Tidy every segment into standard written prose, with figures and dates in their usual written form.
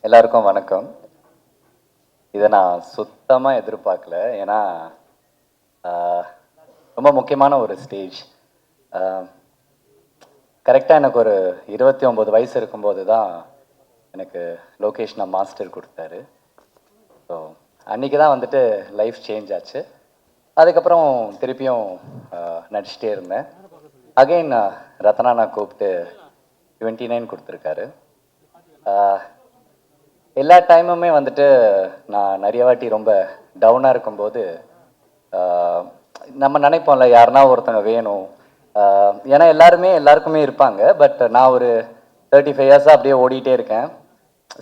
எல்லாருக்கும் வணக்கம். இதை நான் சுத்தமாக எதிர்பார்க்கல. ஏன்னா ரொம்ப முக்கியமான ஒரு ஸ்டேஜ். கரெக்டாக எனக்கு ஒரு 29 வயசு இருக்கும்போது தான் எனக்கு லோகேஷ் நான் மாஸ்டர் கொடுத்தாரு. ஸோ அன்றைக்கி தான் வந்துட்டு லைஃப் சேஞ்ச் ஆச்சு. அதுக்கப்புறம் திருப்பியும் நடிச்சிட்டே இருந்தேன். அகெயின் ரத்னா நான் கூப்பிட்டு 29 கொடுத்துருக்காரு. எல்லா டைமுமே வந்துட்டு நான் நிறைய வாட்டி ரொம்ப டவுனாக இருக்கும்போது நம்ம நினைப்போம்ல யாருன்னா ஒருத்தங்க வேணும். ஏன்னா எல்லாருக்குமே இருப்பாங்க. பட் நான் ஒரு 35 இயர்ஸாக அப்படியே ஓடிட்டே இருக்கேன்.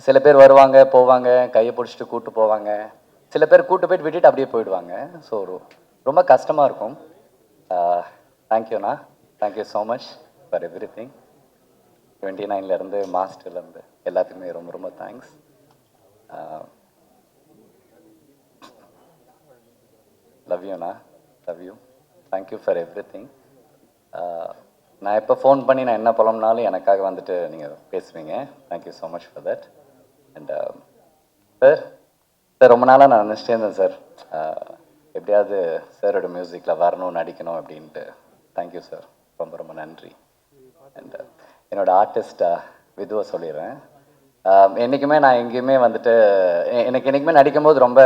சில பேர் வருவாங்க போவாங்க, கையை பிடிச்சிட்டு கூப்பிட்டு போவாங்க. சில பேர் கூப்பிட்டு போயிட்டு விட்டுட்டு அப்படியே போயிடுவாங்க. ஸோ ரொம்ப கஷ்டமாக இருக்கும். தேங்க்யூண்ணா, thank you so much for everything. 29லேருந்து மாஸ்டர்லேருந்து எல்லாத்துக்குமே ரொம்ப ரொம்ப தேங்க்ஸ். லவ் யூண்ணா, love you. Thank you for everything. நான் எப்போ ஃபோன் பண்ணி நான் என்ன புலம்னாலும் எனக்காக வந்துட்டு நீங்கள் பேசுவீங்க. Thank you so much for that. And sir ரொம்ப நாளாக நான் நினச்சிட்டே இருந்தேன் சார், எப்படியாவது சாரோட மியூசிக்கில் வரணும், நடிக்கணும் அப்படின்ட்டு. தேங்க்யூ சார், ரொம்ப ரொம்ப நன்றி. அண்ட் என்னோடய ஆர்டிஸ்ட்டாக விதுவை சொல்லிடுறேன். என்றைக்குமே நான் எங்கேயுமே வந்துட்டு எனக்கு என்றைக்குமே நடிக்கும்போது ரொம்ப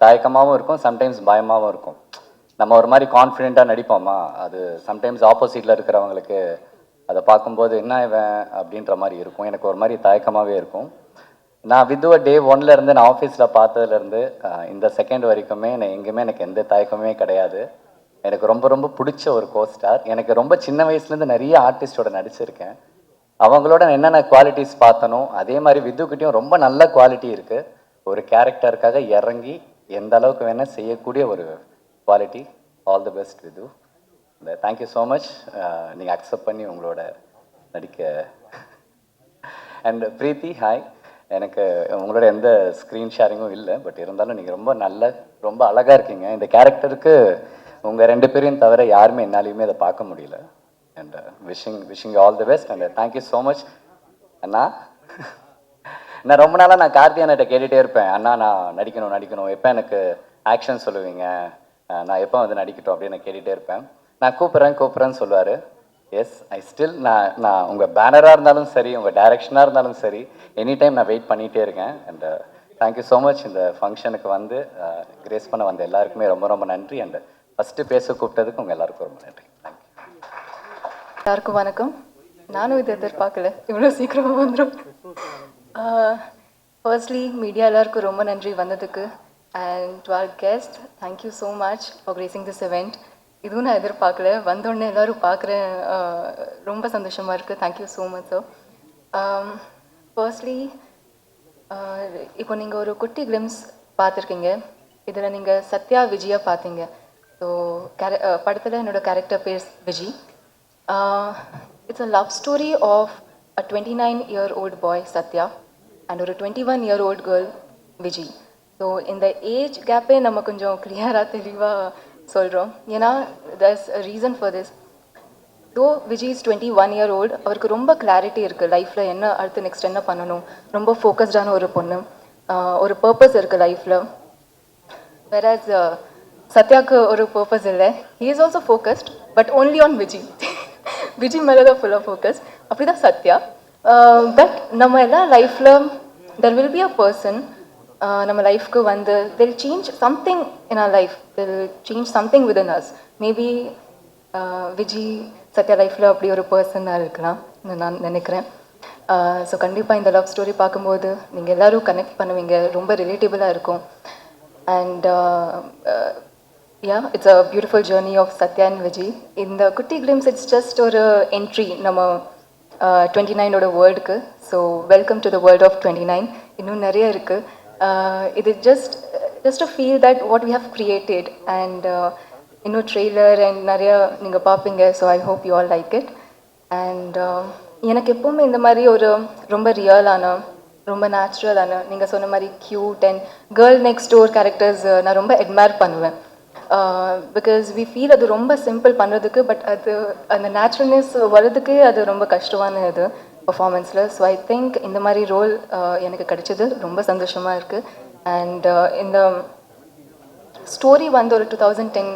தயக்கமாகவும் இருக்கும், சம்டைம்ஸ் பயமாகவும் இருக்கும். நம்ம ஒரு மாதிரி கான்ஃபிடெண்ட்டாக நடிப்போமா, அது சம்டைம்ஸ் ஆப்போசிட்டில் இருக்கிறவங்களுக்கு அதை பார்க்கும்போது என்ன இவன் அப்படின்ற மாதிரி இருக்கும். எனக்கு ஒரு மாதிரி தயக்கமாகவே இருக்கும். நான் விதுவை டே 1லேருந்து நான் ஆஃபீஸில் பார்த்ததுலேருந்து இந்த செகண்ட் வரைக்குமே நான் எங்கேயுமே எனக்கு எந்த தயக்கமே கிடையாது. எனக்கு ரொம்ப ரொம்ப பிடிச்ச ஒரு கோஸ்டார். எனக்கு ரொம்ப சின்ன வயசுலேருந்து நிறைய ஆர்டிஸ்டோட நடிச்சிருக்கேன். அவங்களோட என்னென்ன குவாலிட்டிஸ் பார்த்தனோ அதே மாதிரி விதுக்கிட்டையும் ரொம்ப நல்ல குவாலிட்டி இருக்குது. ஒரு கேரக்டருக்காக இறங்கி எந்த அளவுக்கு வேணால் செய்யக்கூடிய ஒரு quality. All the best Vidhu. Thank you so much நீங்கள் அக்செப்ட் பண்ணி உங்களோட நடிக்க. And Preethi, hi. எனக்கு உங்களோட எந்த ஸ்க்ரீன் ஷேரிங்கும் இல்லை, பட் இருந்தாலும் நீங்கள் ரொம்ப அழகாக இருக்கீங்க. இந்த கேரக்டருக்கு உங்கள் 2 பேரையும் தவிர யாருமே என்னாலையுமே அதை பார்க்க முடியல. And wishing all the best. And thank you so much அண்ணா. நான் ரொம்ப நாளாக நான் கார்த்தி அண்ணாட்ட கேட்டுகிட்டே இருப்பேன், அண்ணா நான் நடிக்கணும், எப்போ எனக்கு ஆக்ஷன் சொல்லுவீங்க, நான் எப்போ வந்து நடிக்கட்டும் அப்படின்னு கேட்டுகிட்டே இருப்பேன். நான் கூப்பிட்றேன்னு சொல்லுவார். எஸ், ஐ ஸ்டில் நான் உங்கள் பேனராக இருந்தாலும் சரி, உங்கள் டைரக்ஷனாக இருந்தாலும் சரி, எனி டைம் நான் வெயிட் பண்ணிகிட்டே இருக்கேன். And thank you so much. இந்த ஃபங்க்ஷனுக்கு வந்து கிரேஸ் பண்ண வந்த எல்லாருக்குமே ரொம்ப ரொம்ப நன்றி. அண்ட் ஃபஸ்ட்டு பேச கூப்பிட்டதுக்கு உங்கள் எல்லாருக்கும் ரொம்ப நன்றி. தேங்க்யூ. எல்லாருக்கும் வணக்கம். நானும் இது எதிர்பார்க்கல, இவ்வளோ சீக்கிரமாக வந்துடும். ஃபர்ஸ்ட்லி மீடியா எல்லாருக்கும் ரொம்ப நன்றி வந்ததுக்கு. And to our guest, thank you so much for gracing this event. இதுவும் நான் எதிர்பார்க்கல, வந்தோடனே எல்லோரும் பார்க்குறேன், ரொம்ப சந்தோஷமாக இருக்குது. Thank you so much sir. Firstly இப்போ நீங்கள் ஒரு குட்டி கிளிம்ஸ் பார்த்துருக்கீங்க. இதில் நீங்கள் சத்யா விஜயா பார்த்தீங்க. ஸோ படத்தில் என்னோடய கேரக்டர் பேர் Viji. It's a love story of a 29-year-old boy, Satya, and a 21-year-old girl, Viji. So, in the age gap, நம்ம கொஞ்சம் கிளியராக தெளிவாக சொல்கிறோம். ஏன்னா there's a reason for this. Though Viji is 21-year-old, அவருக்கு ரொம்ப கிளாரிட்டி இருக்குது லைஃப்பில், என்ன அடுத்து நெக்ஸ்ட் என்ன பண்ணணும், ரொம்ப ஃபோக்கஸ்டான ஒரு பொண்ணு, ஒரு பர்பஸ் இருக்குது லைஃப்பில். வேறஸ் சத்யாவுக்கு ஒரு பர்பஸ் இல்லை. He is also focused, but only on Viji. Viji மேலே தான் ஃபுல்லாக ஃபோக்கஸ். அப்படி தான் சத்யா. பட் நம்ம எல்லா லைஃப்பில் there will be a person நம்ம லைஃப்க்கு வந்து they'll change something in our life, they'll change something within us. Maybe Viji Sathya லைஃப்பில் அப்படி ஒரு பர்சனாக இருக்கலாம் நான் நினைக்கிறேன். ஸோ கண்டிப்பாக இந்த லவ் ஸ்டோரி பார்க்கும்போது நீங்கள் எல்லோரும் கனெக்ட் பண்ணுவீங்க, ரொம்ப ரிலேட்டிபிளாக இருக்கும். And yeah, it's a beautiful journey of Satya and Vijay. In the Kutti Glimpse, it's just ஒரு entry நம்ம 29ஓட வேர்ல்டுக்கு. So welcome to the world of 29. இன்னும் நிறைய இருக்குது. இது just to feel that what we have created. And இன்னும் trailer and நிறைய நீங்கள் பார்ப்பீங்க. So I hope you all like it. And எனக்கு எப்போவுமே இந்த மாதிரி ஒரு ரொம்ப ரியலான, ரொம்ப நேச்சுரலான, நீங்கள் சொன்ன மாதிரி cute and girl next door characters நான் ரொம்ப அட்மையர் பண்ணுவேன். பிகாஸ் வி ஃபீல் அது ரொம்ப சிம்பிள் பண்ணுறதுக்கு, பட் அது அந்த நேச்சுரல்னஸ் வர்றதுக்கு அது ரொம்ப கஷ்டமான இது. பர்ஃபார்மன்ஸில். ஸோ ஐ திங்க் இந்த மாதிரி ரோல் எனக்கு கிடைச்சது ரொம்ப சந்தோஷமாக இருக்குது. அண்ட் இந்த ஸ்டோரி வந்து ஒரு 2010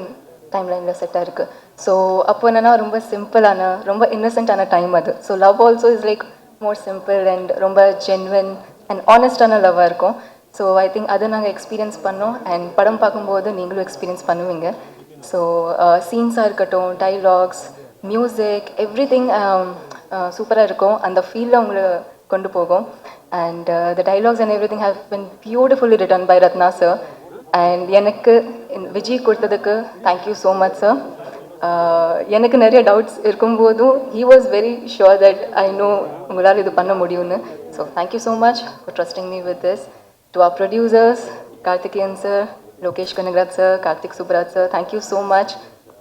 டைம்லைனில் செட் ஆயிருக்கு. ஸோ அப்போ என்னென்னா ரொம்ப சிம்பிளான ரொம்ப இன்னசென்ட்டான டைம் அது. So love also is like more simple and ரொம்ப ஜென்வன் அண்ட் ஆனஸ்டான லவ்வாக இருக்கும். ஸோ ஐ திங்க் அதை நாங்கள் எக்ஸ்பீரியன்ஸ் பண்ணோம் அண்ட் படம் பார்க்கும்போது நீங்களும் எக்ஸ்பீரியன்ஸ் பண்ணுவீங்க. ஸோ சீன்ஸாக இருக்கட்டும், டைலாக்ஸ், மியூசிக், எவ்ரி திங் சூப்பராக இருக்கும். அந்த ஃபீலில் உங்களை கொண்டு போகும். And the dialogues and everything have been beautifully written by Ratna sir. And எனக்கு விஜய் கொடுத்ததுக்கு தேங்க்யூ ஸோ மச் சார். எனக்கு நிறைய டவுட்ஸ் இருக்கும்போதும் he was very sure that I know உங்களால் இது பண்ண முடியும்னு. So thank you so much for trusting me with this. To our producers Karthikeyan sir, Lokesh Kanagaraj sir, Karthik Subbaraj sir, thank you so much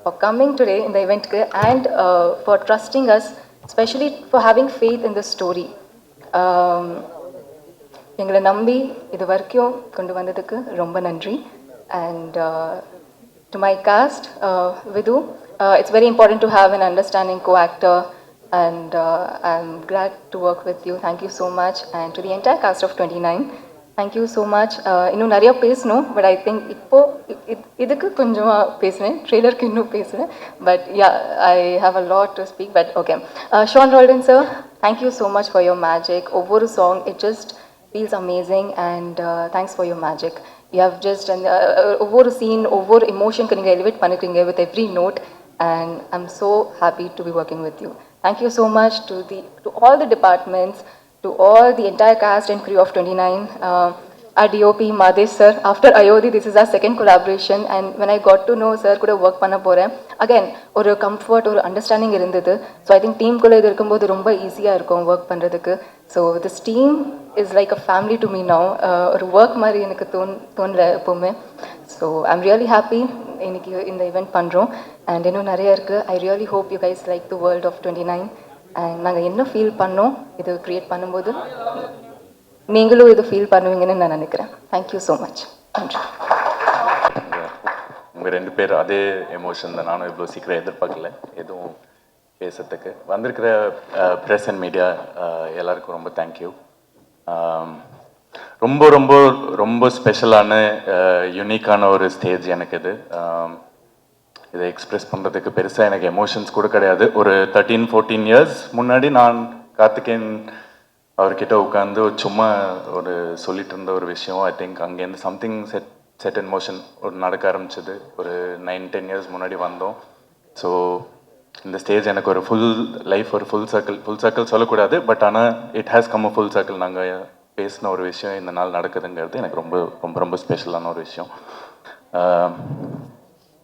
for coming today in the event and for trusting us, especially for having faith in the story. எங்களை நம்பி இது வரைக்கும் கொண்டு வந்ததுக்கு ரொம்ப நன்றி. And to my cast, Vidhu, it's very important to have an understanding co-actor, and I'm glad to work with you. Thank you so much. And to the entire cast of 29, thank you so much. இன்னும் நிறைய பேசணும், but I think இப்போது இதுக்கு கொஞ்சமாக பேசுகிறேன், ட்ரெய்லருக்கு இன்னும் பேசுகிறேன். But yeah, I have a lot to speak, but okay. Sean Roldan sir, thank you so much for your magic. ஒவ்வொரு song it just feels amazing, and thanks for your magic. You have just ஒவ்வொரு scene, ஒவ்வொரு எமோஷனுக்கு நீங்கள் elevate பண்ணிக்கிறீங்க with every note, and I'm so happy to be working with you. Thank you so much to all the departments, to all the entire cast and crew of 29. Our DOP Madesh sir, after Ayodhi this is our second collaboration, and when I got to know sir கூட work பண்ண போகிறேன், again ஒரு comfort, ஒரு understanding இருந்தது. So I think டீமுக்குள்ளே இது இருக்கும்போது ரொம்ப ஈஸியாக இருக்கும் ஒர்க் பண்ணுறதுக்கு. So this team is like a family to me now. ஒரு ஒர்க் மாதிரி எனக்கு தோணல எப்போவுமே. ஸோ ஐம் ரியலி ஹாப்பி இன்னைக்கு இந்த ஈவெண்ட் பண்ணுறோம். அண்ட் இன்னும் நிறைய இருக்குது. I really hope you guys like the world of 29. And நாங்கள் என்ன ஃபீல் பண்ணோம் இது க்ரியேட் பண்ணும்போது நீங்களும் இது ஃபீல் பண்ணுவீங்கன்னு நான் நினைக்கிறேன். Thank you so much. நன்றி. உங்கள் ரெண்டு பேர் அதே எமோஷன் தான். நானும் இவ்வளோ சீக்கிரம் எதிர்பார்க்கல எதுவும் பேசுறதுக்கு. வந்திருக்கிற ப்ரெஸ் அண்ட் மீடியா எல்லாருக்கும் ரொம்ப தேங்க்யூ. ரொம்ப ரொம்ப ரொம்ப ஸ்பெஷலான யூனிக்கான ஒரு ஸ்டேஜ் எனக்கு இது. இதை எக்ஸ்ப்ரெஸ் பண்ணுறதுக்கு பெருசாக எனக்கு எமோஷன்ஸ் கூட கிடையாது. ஒரு 13-14 இயர்ஸ் முன்னாடி நான் கார்த்திகேயன் அவர்கிட்ட உட்காந்து சும்மா ஒரு சொல்லிட்டு இருந்த ஒரு விஷயம், ஐ திங்க் அங்கேருந்து சம்திங் செட் இன் மோஷன் ஒரு நடக்க ஆரம்பிச்சது. ஒரு 9-10 இயர்ஸ் முன்னாடி வந்தோம். ஸோ இந்த ஸ்டேஜ் எனக்கு ஒரு ஃபுல் லைஃப், ஒரு ஃபுல் சர்க்கிள் சொல்லக்கூடாது, பட் ஆனால் it has come a full circle. நாங்கள் பேசின ஒரு விஷயம் இந்த நாள் நடக்குதுங்கிறது எனக்கு ரொம்ப ரொம்ப ரொம்ப ஸ்பெஷலான ஒரு விஷயம்.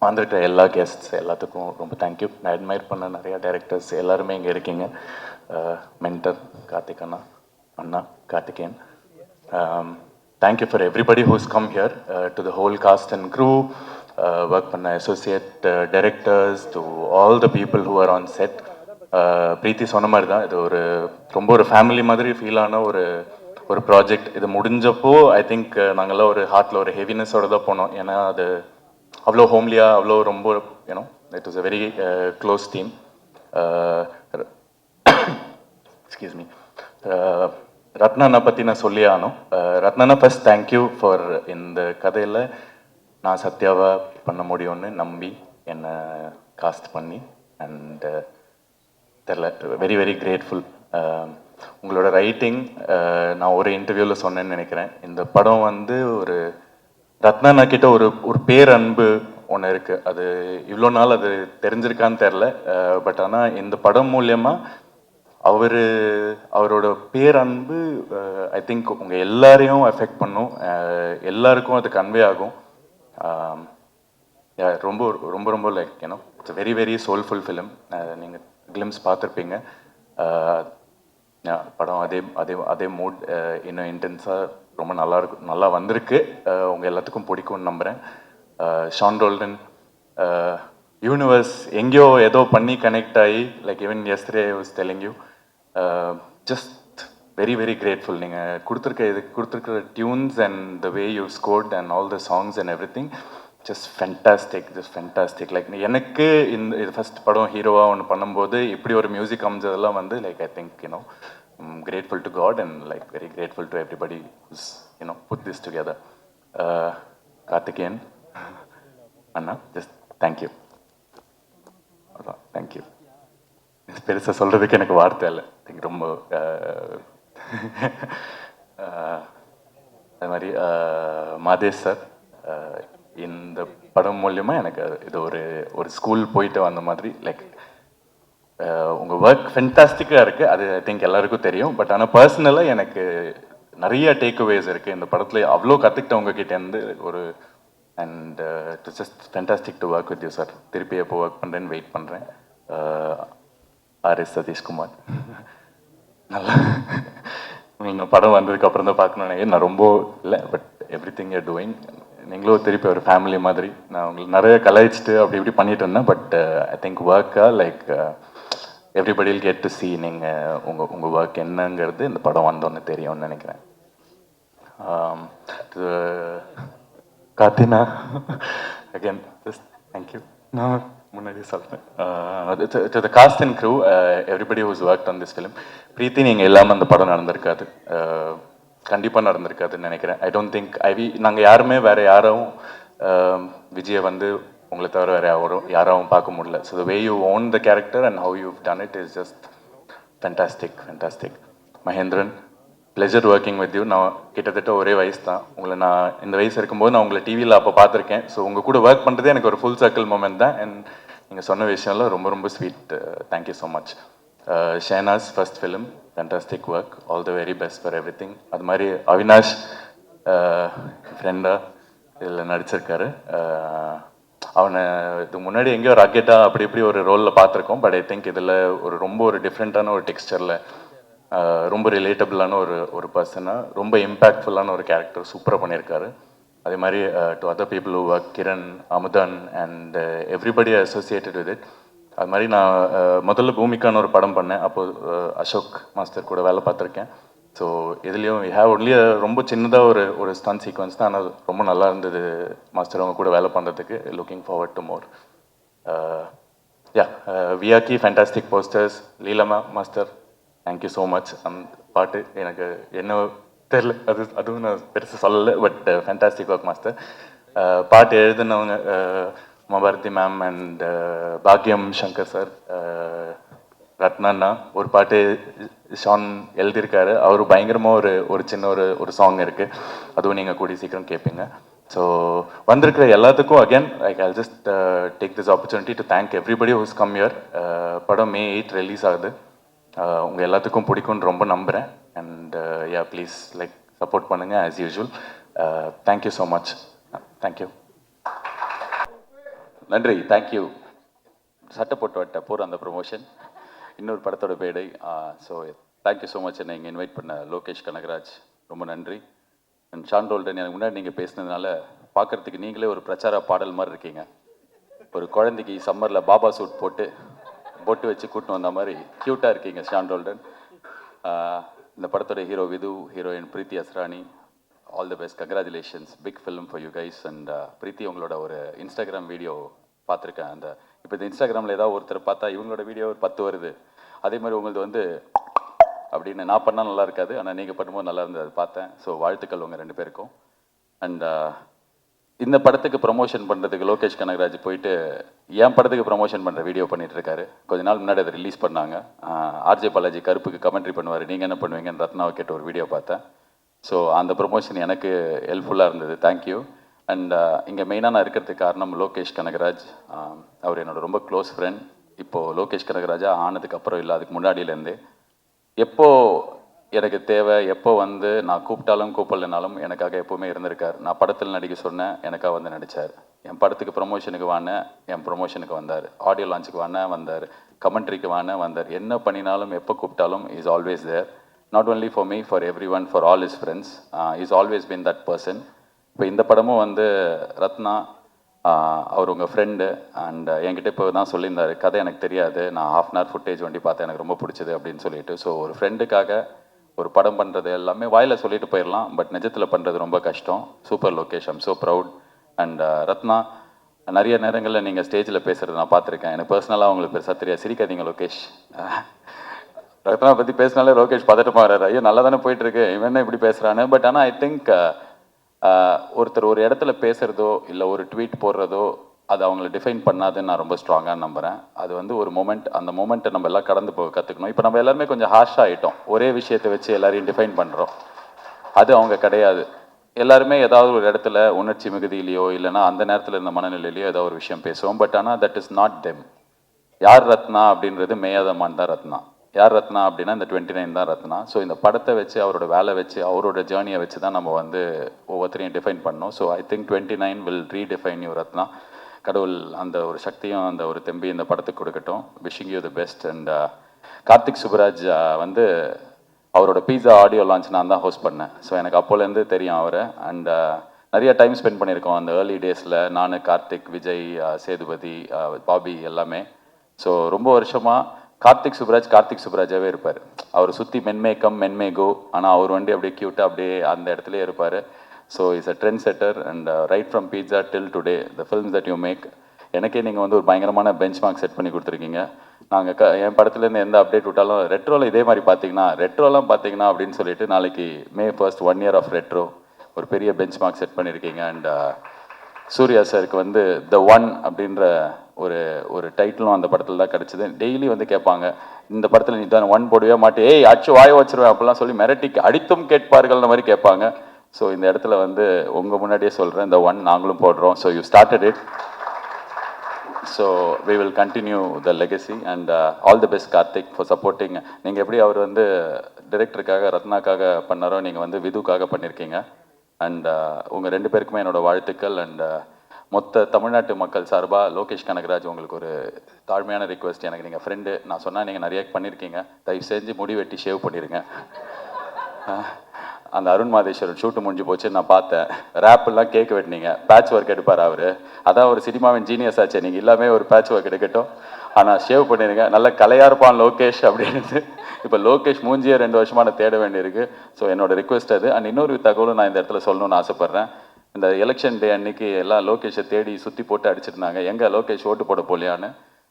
வந்திருக்கிற எல்லா கெஸ்ட்ஸ் எல்லாத்துக்கும் ரொம்ப தேங்க்யூ. நான் அட்மையர் பண்ண நிறையா டைரக்டர்ஸ் எல்லாருமே இங்கே இருக்கீங்க. மென்டர் கார்த்திக் அண்ணா Karthikeyan. Thank you for everybody who's come here, to the whole cast and crew, work பண்ண associate directors, to all the people who are on set. Preethi சொன்ன மாதிரி தான், இது ஒரு ரொம்ப ஒரு ஃபேமிலி மாதிரி ஃபீலான ஒரு ப்ராஜெக்ட். இது முடிஞ்சப்போ ஐ திங்க் நாங்கள்லாம் ஒரு ஹார்ட்டில் ஒரு ஹெவினஸோடு தான் போனோம். ஏன்னா அது அவ்வளோ ஹோம்லியாக, அவ்வளோ ரொம்ப you know it was a very close team. Excuse me. ரத்னாண்ணா பற்றி நான் சொல்லி ஆனோம். ரத்னாண்ணா ஃபர்ஸ்ட் தேங்க்யூ ஃபார் இந்த கதையில் நான் சத்யாவை பண்ண முடியும்னு நம்பி என்னை காஸ்ட் பண்ணி. அண்ட் தெரில, வெரி வெரி கிரேட்ஃபுல். உங்களோட ரைட்டிங் நான் ஒரு இன்டர்வியூவில் சொன்னேன்னு நினைக்கிறேன். இந்த படம் வந்து ஒரு ரத்னாண்ணா கிட்ட ஒரு பேரன்பு ஒன்று இருக்குது. அது இவ்வளோ நாள் அது தெரிஞ்சிருக்கான்னு தெரில, பட் ஆனால் இந்த படம் மூலியமாக அவரோட பேரன்பு ஐ திங்க் உங்கள் எல்லாரையும் எஃபெக்ட் பண்ணும். எல்லாருக்கும் அது கன்வே ஆகும். ரொம்ப ரொம்ப ரொம்ப like you know it's very very soulful film. நீங்கள் கிளிம்ஸ் பார்த்துருப்பீங்க. படம் அதே மூட் இன்னும் இன்டென்ஸாக ரொம்ப நல்லா வந்திருக்கு. உங்கள் எல்லாத்துக்கும் பிடிக்கும்னு நம்புகிறேன். ஷான் ரோல்டன் யூனிவர்ஸ் எங்கேயோ ஏதோ பண்ணி கனெக்ட் ஆகி, like even yesterday I was telling you, just very very grateful. நீங்கள் கொடுத்துருக்கிற tunes and the way you scored and all the songs and every thing just fantastic. Like எனக்கு இது ஃபஸ்ட் படம் ஹீரோவாக ஒன்று பண்ணும்போது இப்படி ஒரு மியூசிக் அமைஞ்சதெல்லாம் வந்து like I think you know I'm grateful to God and like very grateful to everybody who's put this together. Karthikeyan, Anna, just thank you. Thank you. பெருசாக சொல்கிறதுக்கு எனக்கு வார்த்தை இல்லை. ரொம்ப அது மாதிரி மாதேஷ் சார் இந்த படம் மூலியமாக எனக்கு இது ஒரு ஸ்கூல் போயிட்டு வந்த மாதிரி லைக் உங்கள் ஒர்க் ஃபென்டாஸ்டிக்காக இருக்குது. அது ஐ திங்க் எல்லாருக்கும் தெரியும். பட் ஆனால் பர்சனலாக எனக்கு நிறைய டேக்அவேஸ் இருக்குது இந்த படத்தில். அவ்வளோ கற்றுக்கிட்ட உங்ககிட்டேருந்து and it's just fantastic to work with you sir. திருப்பி எப்போ ஒர்க் பண்ணுறேன்னு வெயிட் பண்ணுறேன். ஆர்எஸ் சதீஷ்குமார் நல்லா நீங்கள் படம் வந்ததுக்கு அப்புறம் தான் பார்க்கணுன்னு நான் ரொம்ப இல்லை. But every thing you're doing. நீங்களும் திருப்பி ஒரு ஃபேமிலி மாதிரி. நான் உங்களுக்கு நிறைய கலாய்ச்சிட்டு அப்படி இப்படி பண்ணிட்டு இருந்தேன். பட் ஐ திங்க் ஒர்க்காக like everybody will get to see நீங்கள் உங்கள் ஒர்க் என்னங்கிறது இந்த படம் வந்தோன்னு தெரியும்னு நினைக்கிறேன். காத்தினா அகேன் தேங்க்யூ. நான் முன்னாடி சொல்கிறேன். To the cast and crew everybody who's work on this film. Preethi நீங்கள் இல்லாமல் அந்த படம் நடந்திருக்காது. கண்டிப்பாக நடந்திருக்காதுன்னு நினைக்கிறேன். ஐ டோன்ட் திங்க் நாங்கள் யாருமே வேறு யாரும் விஜயை வந்து உங்களை தவிர வேறு யாராவும் பார்க்க முடியல. So the way you own the character and how you done it is just fantastic. Mahendran, pleasure working with you. நான் கிட்டத்தட்ட ஒரே வயசு தான். உங்களை நான் இந்த வயசு இருக்கும்போது நான் உங்களை டிவியில் அப்போ பார்த்துருக்கேன். ஸோ உங்கள் கூட ஒர்க் பண்ணுறதே எனக்கு ஒரு ஃபுல் சர்க்கிள் மூமெண்ட் தான். அண்ட் நீங்கள் சொன்ன விஷயம்லாம் ரொம்ப ரொம்ப sweet. Thank you so much. Shenaz first film, fantastic work. All the very best for everything. அது மாதிரி அவினாஷ் ஃப்ரெண்டாக இதில் நடிச்சிருக்காரு. அவனை இதுக்கு முன்னாடி எங்கேயோ ராக்கெட்டாக அப்படி இப்படி ஒரு ரோலில் பார்த்துருக்கோம். பட் ஐ திங்க் இதில் ரொம்ப ஒரு டிஃப்ரெண்ட்டான ஒரு டெக்ஸ்டரில் ரொம்ப ரிலேட்டபிளான ஒரு பர்சனாக ரொம்ப இம்பேக்ட்ஃபுல்லான ஒரு கேரக்டர் சூப்பராக பண்ணியிருக்காரு. அதே மாதிரி to other people who work, Kiran, Amudhan and everybody associated with it. அது மாதிரி நான் முதல்ல பூமிக்கான ஒரு படம் பண்ணேன். அப்போது அசோக் மாஸ்டர் கூட வேலை பார்த்துருக்கேன். ஸோ இதுலேயும் வி ஹேவ் ஒன்லி ரொம்ப சின்னதாக ஒரு ஸ்டன் சீக்வன்ஸ் தான். ஆனால் ரொம்ப நல்லா இருந்தது மாஸ்டர் அவங்க கூட வேலை பண்ணுறதுக்கு. Looking forward to more. வியாக்கி ஃபேண்டாஸ்டிக் போஸ்டர்ஸ். லீலமா மாஸ்டர், தேங்க்யூ ஸோ மச். அந்த பாட்டு எனக்கு என்ன தெரில, அதுவும் நான் பெருசாக சொல்லலை. But fantastic work master. பாட்டு எழுதுனவங்க மபாரதி மேம் அண்ட் பாக்யம் சங்கர் சார், ரத்னா. ஒரு பாட்டு ஷான் எழுதியிருக்காரு. அவர் பயங்கரமாக ஒரு சின்ன ஒரு சாங் இருக்குது. அதுவும் நீங்கள் கூடி சீக்கிரம் கேட்பீங்க. ஸோ வந்திருக்கிற எல்லாத்துக்கும் again like I just take this opportunity to thank everybody who's come you're. படம் May 8 ரிலீஸ் ஆகுது. உங்கள் எல்லாத்துக்கும் பிடிக்கும்னு ரொம்ப நம்புகிறேன். அண்ட் ப்ளீஸ் லைக் சப்போர்ட் பண்ணுங்கள் as usual. Thank you so much. Thank you. நன்றி. தேங்க்யூ. சட்டை போட்டு வட்ட போகிற அந்த ப்ரொமோஷன் இன்னொரு படத்தோட பேடை. So thank you so much. என்னை இங்கே இன்வைட் பண்ண லோகேஷ் கனகராஜ் ரொம்ப நன்றி. அண்ட் ஷான் ரோல்டன், எனக்கு முன்னாடி நீங்கள் பேசினதுனால பார்க்குறதுக்கு நீங்களே ஒரு பிரச்சார பாடல் மாதிரி இருக்கீங்க. ஒரு குழந்தைக்கு சம்மரில் பாபா சூட் போட்டு பொட்டு வச்சு கூட்டின்னு வந்த மாதிரி க்யூட்டாக இருக்கீங்க ஷான் ரோல்டன். இந்த படத்தோட hero Vidhu, heroine Preethi Asrani, all the best. Congratulations. Big film for you guys. And Preethi, உங்களோட ஒரு இன்ஸ்டாகிராம் வீடியோ பார்த்துருக்கேன். இப்போ இந்த இன்ஸ்டாகிராமில் ஏதாவது ஒருத்தர் பார்த்தா இவங்களோட வீடியோ ஒரு 10 வருது. அதே மாதிரி உங்களது வந்து அப்படின்னு நான் பண்ணால் நல்லா இருக்காது, ஆனால் நீங்கள் பண்ணும்போது நல்லா இருந்தது, அதை பார்த்தேன். ஸோ வாழ்த்துக்கள் உங்கள் 2 பேருக்கும். அண்ட் இந்த படத்துக்கு ப்ரொமோஷன் பண்ணுறதுக்கு லோகேஷ் கனகராஜ் போயிட்டு என் படத்துக்கு ப்ரொமோஷன் பண்ணுற வீடியோ பண்ணிகிட்டு இருக்காரு. கொஞ்ச நாள் முன்னாடி அதை ரிலீஸ் பண்ணாங்க. ஆர்ஜே பாலாஜி கருப்புக்கு கமெண்ட்ரி பண்ணுவார், நீங்கள் என்ன பண்ணுவீங்கன்னு ரத்னாவை கேட்ட ஒரு வீடியோ பார்த்தேன். ஸோ அந்த ப்ரொமோஷன் எனக்கு ஹெல்ப்ஃபுல்லாக இருந்தது. தேங்க்யூ. அண்ட் இங்கே மெயினாக நான் இருக்கிறதுக்கு காரணம் லோகேஷ் கனகராஜ். அவர் என்னோட ரொம்ப க்ளோஸ் ஃப்ரெண்ட். இப்போது லோகேஷ் கனகராஜா ஆனதுக்கு அப்புறம் இல்லை, அதுக்கு முன்னாடியிலேருந்தே எப்போ எனக்கு தேவை, எப்போ வந்து நான் கூப்பிட்டாலும் கூப்பிடலனாலும் எனக்காக எப்போவுமே இருந்திருக்கார். நான் படத்தில் நடிக்க சொன்னேன், எனக்காக வந்து நடித்தார். என் படத்துக்கு ப்ரொமோஷனுக்கு வானேன், என் ப்ரொமோஷனுக்கு வந்தார். ஆடியோ லான்ச்சுக்கு வானேன், வந்தார். கமெண்ட்ரிக்கு வானேன், வந்தார். என்ன பண்ணினாலும் எப்போ கூப்பிட்டாலும் is always there. Not only for me, for everyone, for all is friends. Is always been that person. இப்போ இந்த படமும் வந்து ரத்னா அவர் உங்கள் ஃப்ரெண்டு. அண்ட் என்கிட்ட இப்போ தான் சொல்லியிருந்தார், கதை எனக்கு தெரியாது, நான் ½ hour ஃபுட்டேஜ் வண்டி பார்த்தேன், எனக்கு ரொம்ப பிடிச்சது அப்படின்னு சொல்லிட்டு. ஸோ ஒரு ஃப்ரெண்டுக்காக ஒரு படம் பண்ணுறது எல்லாமே வாயில் சொல்லிட்டு போயிடலாம், பட் நிஜத்தில் பண்ணுறது ரொம்ப கஷ்டம். Super Lokesh, I'm so proud. And Ratna, நிறைய நேரங்களில் நீங்கள் ஸ்டேஜில் பேசுகிறது நான் பார்த்துருக்கேன். எனக்கு பர்சனலாக உங்களுக்கு பெருசாக தெரியாது, சிரிக்காதீங்க லோகேஷ். ரத்னா பற்றி பேசினாலே லோகேஷ் பதட்டமாகறாரு, ஐயோ நல்லா தானே போயிட்டுருக்கு, இவன் என்ன இப்படி பேசுகிறான்னு. பட் ஆனால் ஐ திங்க் ஒருத்தர் ஒரு இடத்துல பேசுகிறதோ இல்லை ஒரு ட்வீட் போடுறதோ அது அவங்கள டிஃபைன் பண்ணாதுன்னு நான் ரொம்ப ஸ்ட்ராங்காக நம்புகிறேன். அது வந்து ஒரு மொமெண்ட், அந்த மொமெண்ட்டை நம்ம எல்லாம் கடந்து போக கற்றுக்கணும். இப்போ நம்ம எல்லாருமே கொஞ்சம் ஹார்ஷாக ஆகிட்டோம், ஒரே விஷயத்தை வச்சு எல்லாரையும் டிஃபைன் பண்ணுறோம். அது அவங்க கிடையாது. எல்லாருமே ஏதாவது ஒரு இடத்துல உணர்ச்சி மிகுதியிலையோ இல்லைனா அந்த நேரத்தில் இருந்த மனநிலையிலையோ ஏதோ ஒரு விஷயம் பேசுவோம். பட் ஆனால் தட் இஸ் நாட் தெம். யார் ரத்னா அப்படின்றது மேயாதமான் தான் ரத்னா. யார் ரத்னா அப்படின்னா இந்த 29 தான் ரத்னா. ஸோ இந்த படத்தை வச்சு அவரோட வேலை வச்சு அவரோட ஜேர்னியை வச்சு தான் நம்ம வந்து ஒவ்வொருத்தரையும் டிஃபைன் பண்ணோம். So I think 29 will redefine you Ratna. கடவுள் அந்த ஒரு சக்தியும் அந்த ஒரு தெம்பி இந்த படத்துக்கு கொடுக்கட்டும். Wishing you the best. And Karthik Subbaraj வந்து அவரோட பீஸா ஆடியோ லான்ச் நான் தான் ஹோஸ்ட் பண்ணேன். ஸோ எனக்கு அப்போலேருந்து தெரியும் அவரை. அண்ட் நிறைய டைம் ஸ்பெண்ட் பண்ணியிருக்கோம் அந்த ஏர்லி டேஸில், நான், கார்த்திக், விஜய், சேதுபதி, பாபி எல்லாமே. ஸோ ரொம்ப வருஷமாக கார்த்திக் சுப்ராஜாவே இருப்பார். அவர் சுற்றி மென்மேக்கம் மென்மேகோ, ஆனால் அவர் வண்டி அப்படியே க்யூட்டாக அப்படியே அந்த இடத்துலேயே இருப்பார். So is a trendsetter. And right from Pizza till today the films that you make, எனக்கே நீங்கள் வந்து ஒரு பயங்கரமான பெஞ்ச் மார்க் செட் பண்ணி கொடுத்துருக்கீங்க. நாங்கள் என் படத்துலேருந்து எந்த அப்டேட் விட்டாலும் ரெட்ரோவில் இதே மாதிரி ரெட்ரோலாம் பார்த்தீங்கன்னா அப்படின்னு சொல்லிட்டு நாளைக்கு May 1st 1 year of retro ஒரு பெரிய பெஞ்ச் மார்க் செட் பண்ணியிருக்கீங்க. அண்ட் சூர்யா சாருக்கு வந்து த ஒன் அப்படின்ற ஒரு டைட்டிலும் அந்த படத்தில் தான் கிடச்சிது. டெய்லி வந்து கேட்பாங்க, இந்த படத்தில் நீ தான் ஒன் போடவே மாட்டே, ஏய் அச்சு வாய வச்சிருவேன் அப்படிலாம் சொல்லி மிரட்டி அடித்தும் கேட்பார்கள்ன்ற மாதிரி கேட்பாங்க. ஸோ இந்த இடத்துல வந்து உங்கள் முன்னாடியே சொல்கிறேன், இந்த ஒன் நாங்களும் போடுறோம். So you started it, so we will continue the legacy. And all the best Karthik for supporting. நீங்கள் எப்படி அவர் வந்து டிரெக்டருக்காக ரத்னாக்காக பண்ணாரோ நீங்கள் வந்து விதுக்காக பண்ணியிருக்கீங்க. அண்ட் உங்கள் 2 பேருக்குமே என்னோட வாழ்த்துக்கள். அண்ட் மொத்த தமிழ்நாட்டு மக்கள் சார்பாக லோகேஷ் கனகராஜ் உங்களுக்கு ஒரு தாழ்மையான ரிக்வெஸ்ட். எனக்கு நீங்கள் ஃப்ரெண்டு, நான் சொன்னால் நீங்கள் நிறைய பண்ணியிருக்கீங்க, தயவு செஞ்சு முடி வெட்டி ஷேவ் பண்ணிடுங்க. அந்த அருண் மாதேஸ்வரன் ஷூட்டு முடிஞ்சு போச்சு, நான் பார்த்தேன். ரேப்பெல்லாம் கேக் வெட்டினீங்க, பேட்ச் ஒர்க் எடுப்பார் அவர். அதான் ஒரு சினிமாவின் ஜீனியஸ் ஆச்சு, நீங்கள் எல்லாமே ஒரு பேட்ச் ஒர்க் எடுக்கட்டும், ஆனால் ஷேவ் பண்ணிடுங்க. நல்ல கலையாக இருப்பான் லோகேஷ் அப்படின்னு. இப்போ லோகேஷ் மூஞ்சியே 2 வருஷமாக நான் தேட வேண்டியிருக்கு. ஸோ என்னோட ரிக்வெஸ்ட் அது. அண்ட் இன்னொரு தகவலும் நான் இந்த இடத்துல சொல்லணும்னு ஆசைப்பட்றேன். இந்த எலெக்ஷன் டே அன்னைக்கு எல்லாம் லோகேஷை தேடி சுற்றி போட்டு அடிச்சிருந்தாங்க, எங்கே லோகேஷ் ஓட்டு போட போலியான்னு.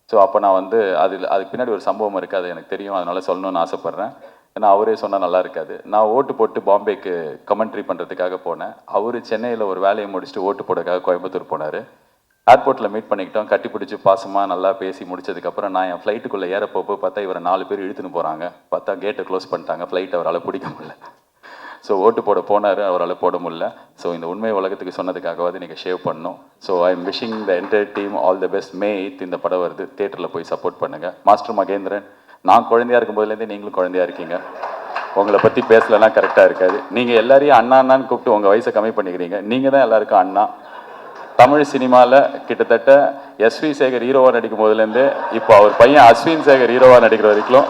ஸோ அப்போ நான் வந்து அதுக்கு பின்னாடி ஒரு சம்பவம் இருக்குது, அது எனக்கு தெரியும், அதனால் சொல்லணும்னு ஆசைப்பட்றேன். ஏன்னா அவரே சொன்னால் நல்லா இருக்காது. நான் ஓட்டு போட்டு பாம்பேக்கு கமெண்ட்ரி பண்ணுறதுக்காக போனேன். அவர் சென்னையில் ஒரு வேலையை முடிச்சுட்டு ஓட்டு போடுறதுக்காக கோயம்புத்தூர் போனார். ஏர்போர்ட்டில் மீட் பண்ணிக்கிட்டோம், கட்டி பிடிச்சி பாசமாக நல்லா பேசி முடிச்சதுக்கப்புறம் நான் என் ஃப்ளைட்டுக்குள்ளே ஏறப்போப்போ பார்த்தா இவரை 4 பேர் இழுத்துன்னு போகிறாங்க. பார்த்தா கேட்டை க்ளோஸ் பண்ணிட்டாங்க, ஃப்ளைட் அவரால் பிடிக்க முடியல. ஸோ ஓட்டு போட போனார், அவரால் போட முடியல. ஸோ இந்த உண்மை உலகத்துக்கு சொன்னதுக்காகவாது நீங்கள் ஷேவ் பண்ணணும். So I am wishing the entire team all the best. May 8th இந்த படம் வருது, தியேட்டரில் போய் சப்போர்ட் பண்ணுங்கள். மாஸ்டர் மகேந்திரன், நான் குழந்தையாக இருக்கும்போதுலேருந்தே நீங்களும் குழந்தையாக இருக்கீங்க. உங்களை பற்றி பேசலன்னா கரெக்டாக இருக்காது. நீங்கள் எல்லாரையும் அண்ணா அண்ணான்னு கூப்பிட்டு உங்கள் வயசை கம்மி பண்ணிக்கிறீங்க. நீங்கள் தான் எல்லாருக்கும் அண்ணா. தமிழ் சினிமாவில் கிட்டத்தட்ட எஸ்வி சேகர் ஹீரோவாக நடிக்கும் போதுலேருந்து இப்போ அவர் பையன் அஸ்வின் சேகர் ஹீரோவாக நடிக்கிற வரைக்கும்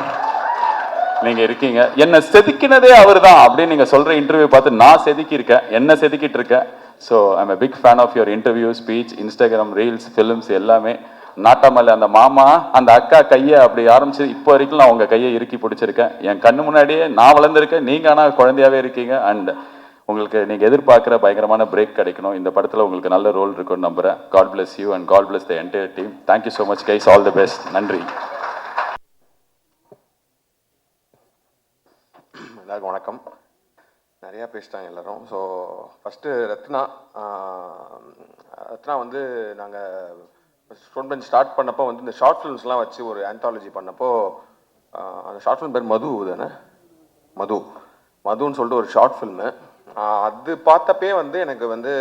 நீங்கள் இருக்கீங்க. என்னை செதுக்கினதே அவர் தான் அப்படின்னு நீங்கள் சொல்கிற இன்டர்வியூ பார்த்து நான் செதுக்கியிருக்கேன், என்ன செதுக்கிட்டு இருக்கேன். So I'm a big fan of your interview, speech, Instagram reels, films எல்லாமே. நாட்டாமல்ல அந்த மாமா அந்த அக்கா கையை அப்படி ஆரம்பிச்சு இப்போ வரைக்கும் நான் உங்கள் கையை இறுக்கி பிடிச்சிருக்கேன். என் கண்ணு முன்னாடியே நான் வளர்ந்துருக்கேன், நீங்கள் ஆனால் குழந்தையாகவே இருக்கீங்க. அண்ட் உங்களுக்கு நீங்கள் எதிர்பார்க்குற பயங்கரமான பிரேக் கிடைக்கணும். இந்த படத்தில் உங்களுக்கு நல்ல ரோல் இருக்குன்னு நம்புகிறேன். God bless you and God bless the entire team. Thank you so much guys, all the best. நன்றி. எல்லாருக்கும் வணக்கம். நிறையா பேசிட்டாங்க எல்லோரும். ஸோ ஃபஸ்ட்டு ரத்னா வந்து நாங்கள் ஸ்டூடெண்ட் ஸ்டார்ட் பண்ணப்போ வந்து இந்த ஷார்ட் ஃபிலிம்ஸ்லாம் வச்சு ஒரு ஆந்தாலஜி பண்ணப்போ அந்த ஷார்ட் ஃபிலிம் பேர் மது தானே, மதுன்னு சொல்லிட்டு ஒரு ஷார்ட் ஃபில்மு. அது பார்த்தப்பே வந்து எனக்கு வந்து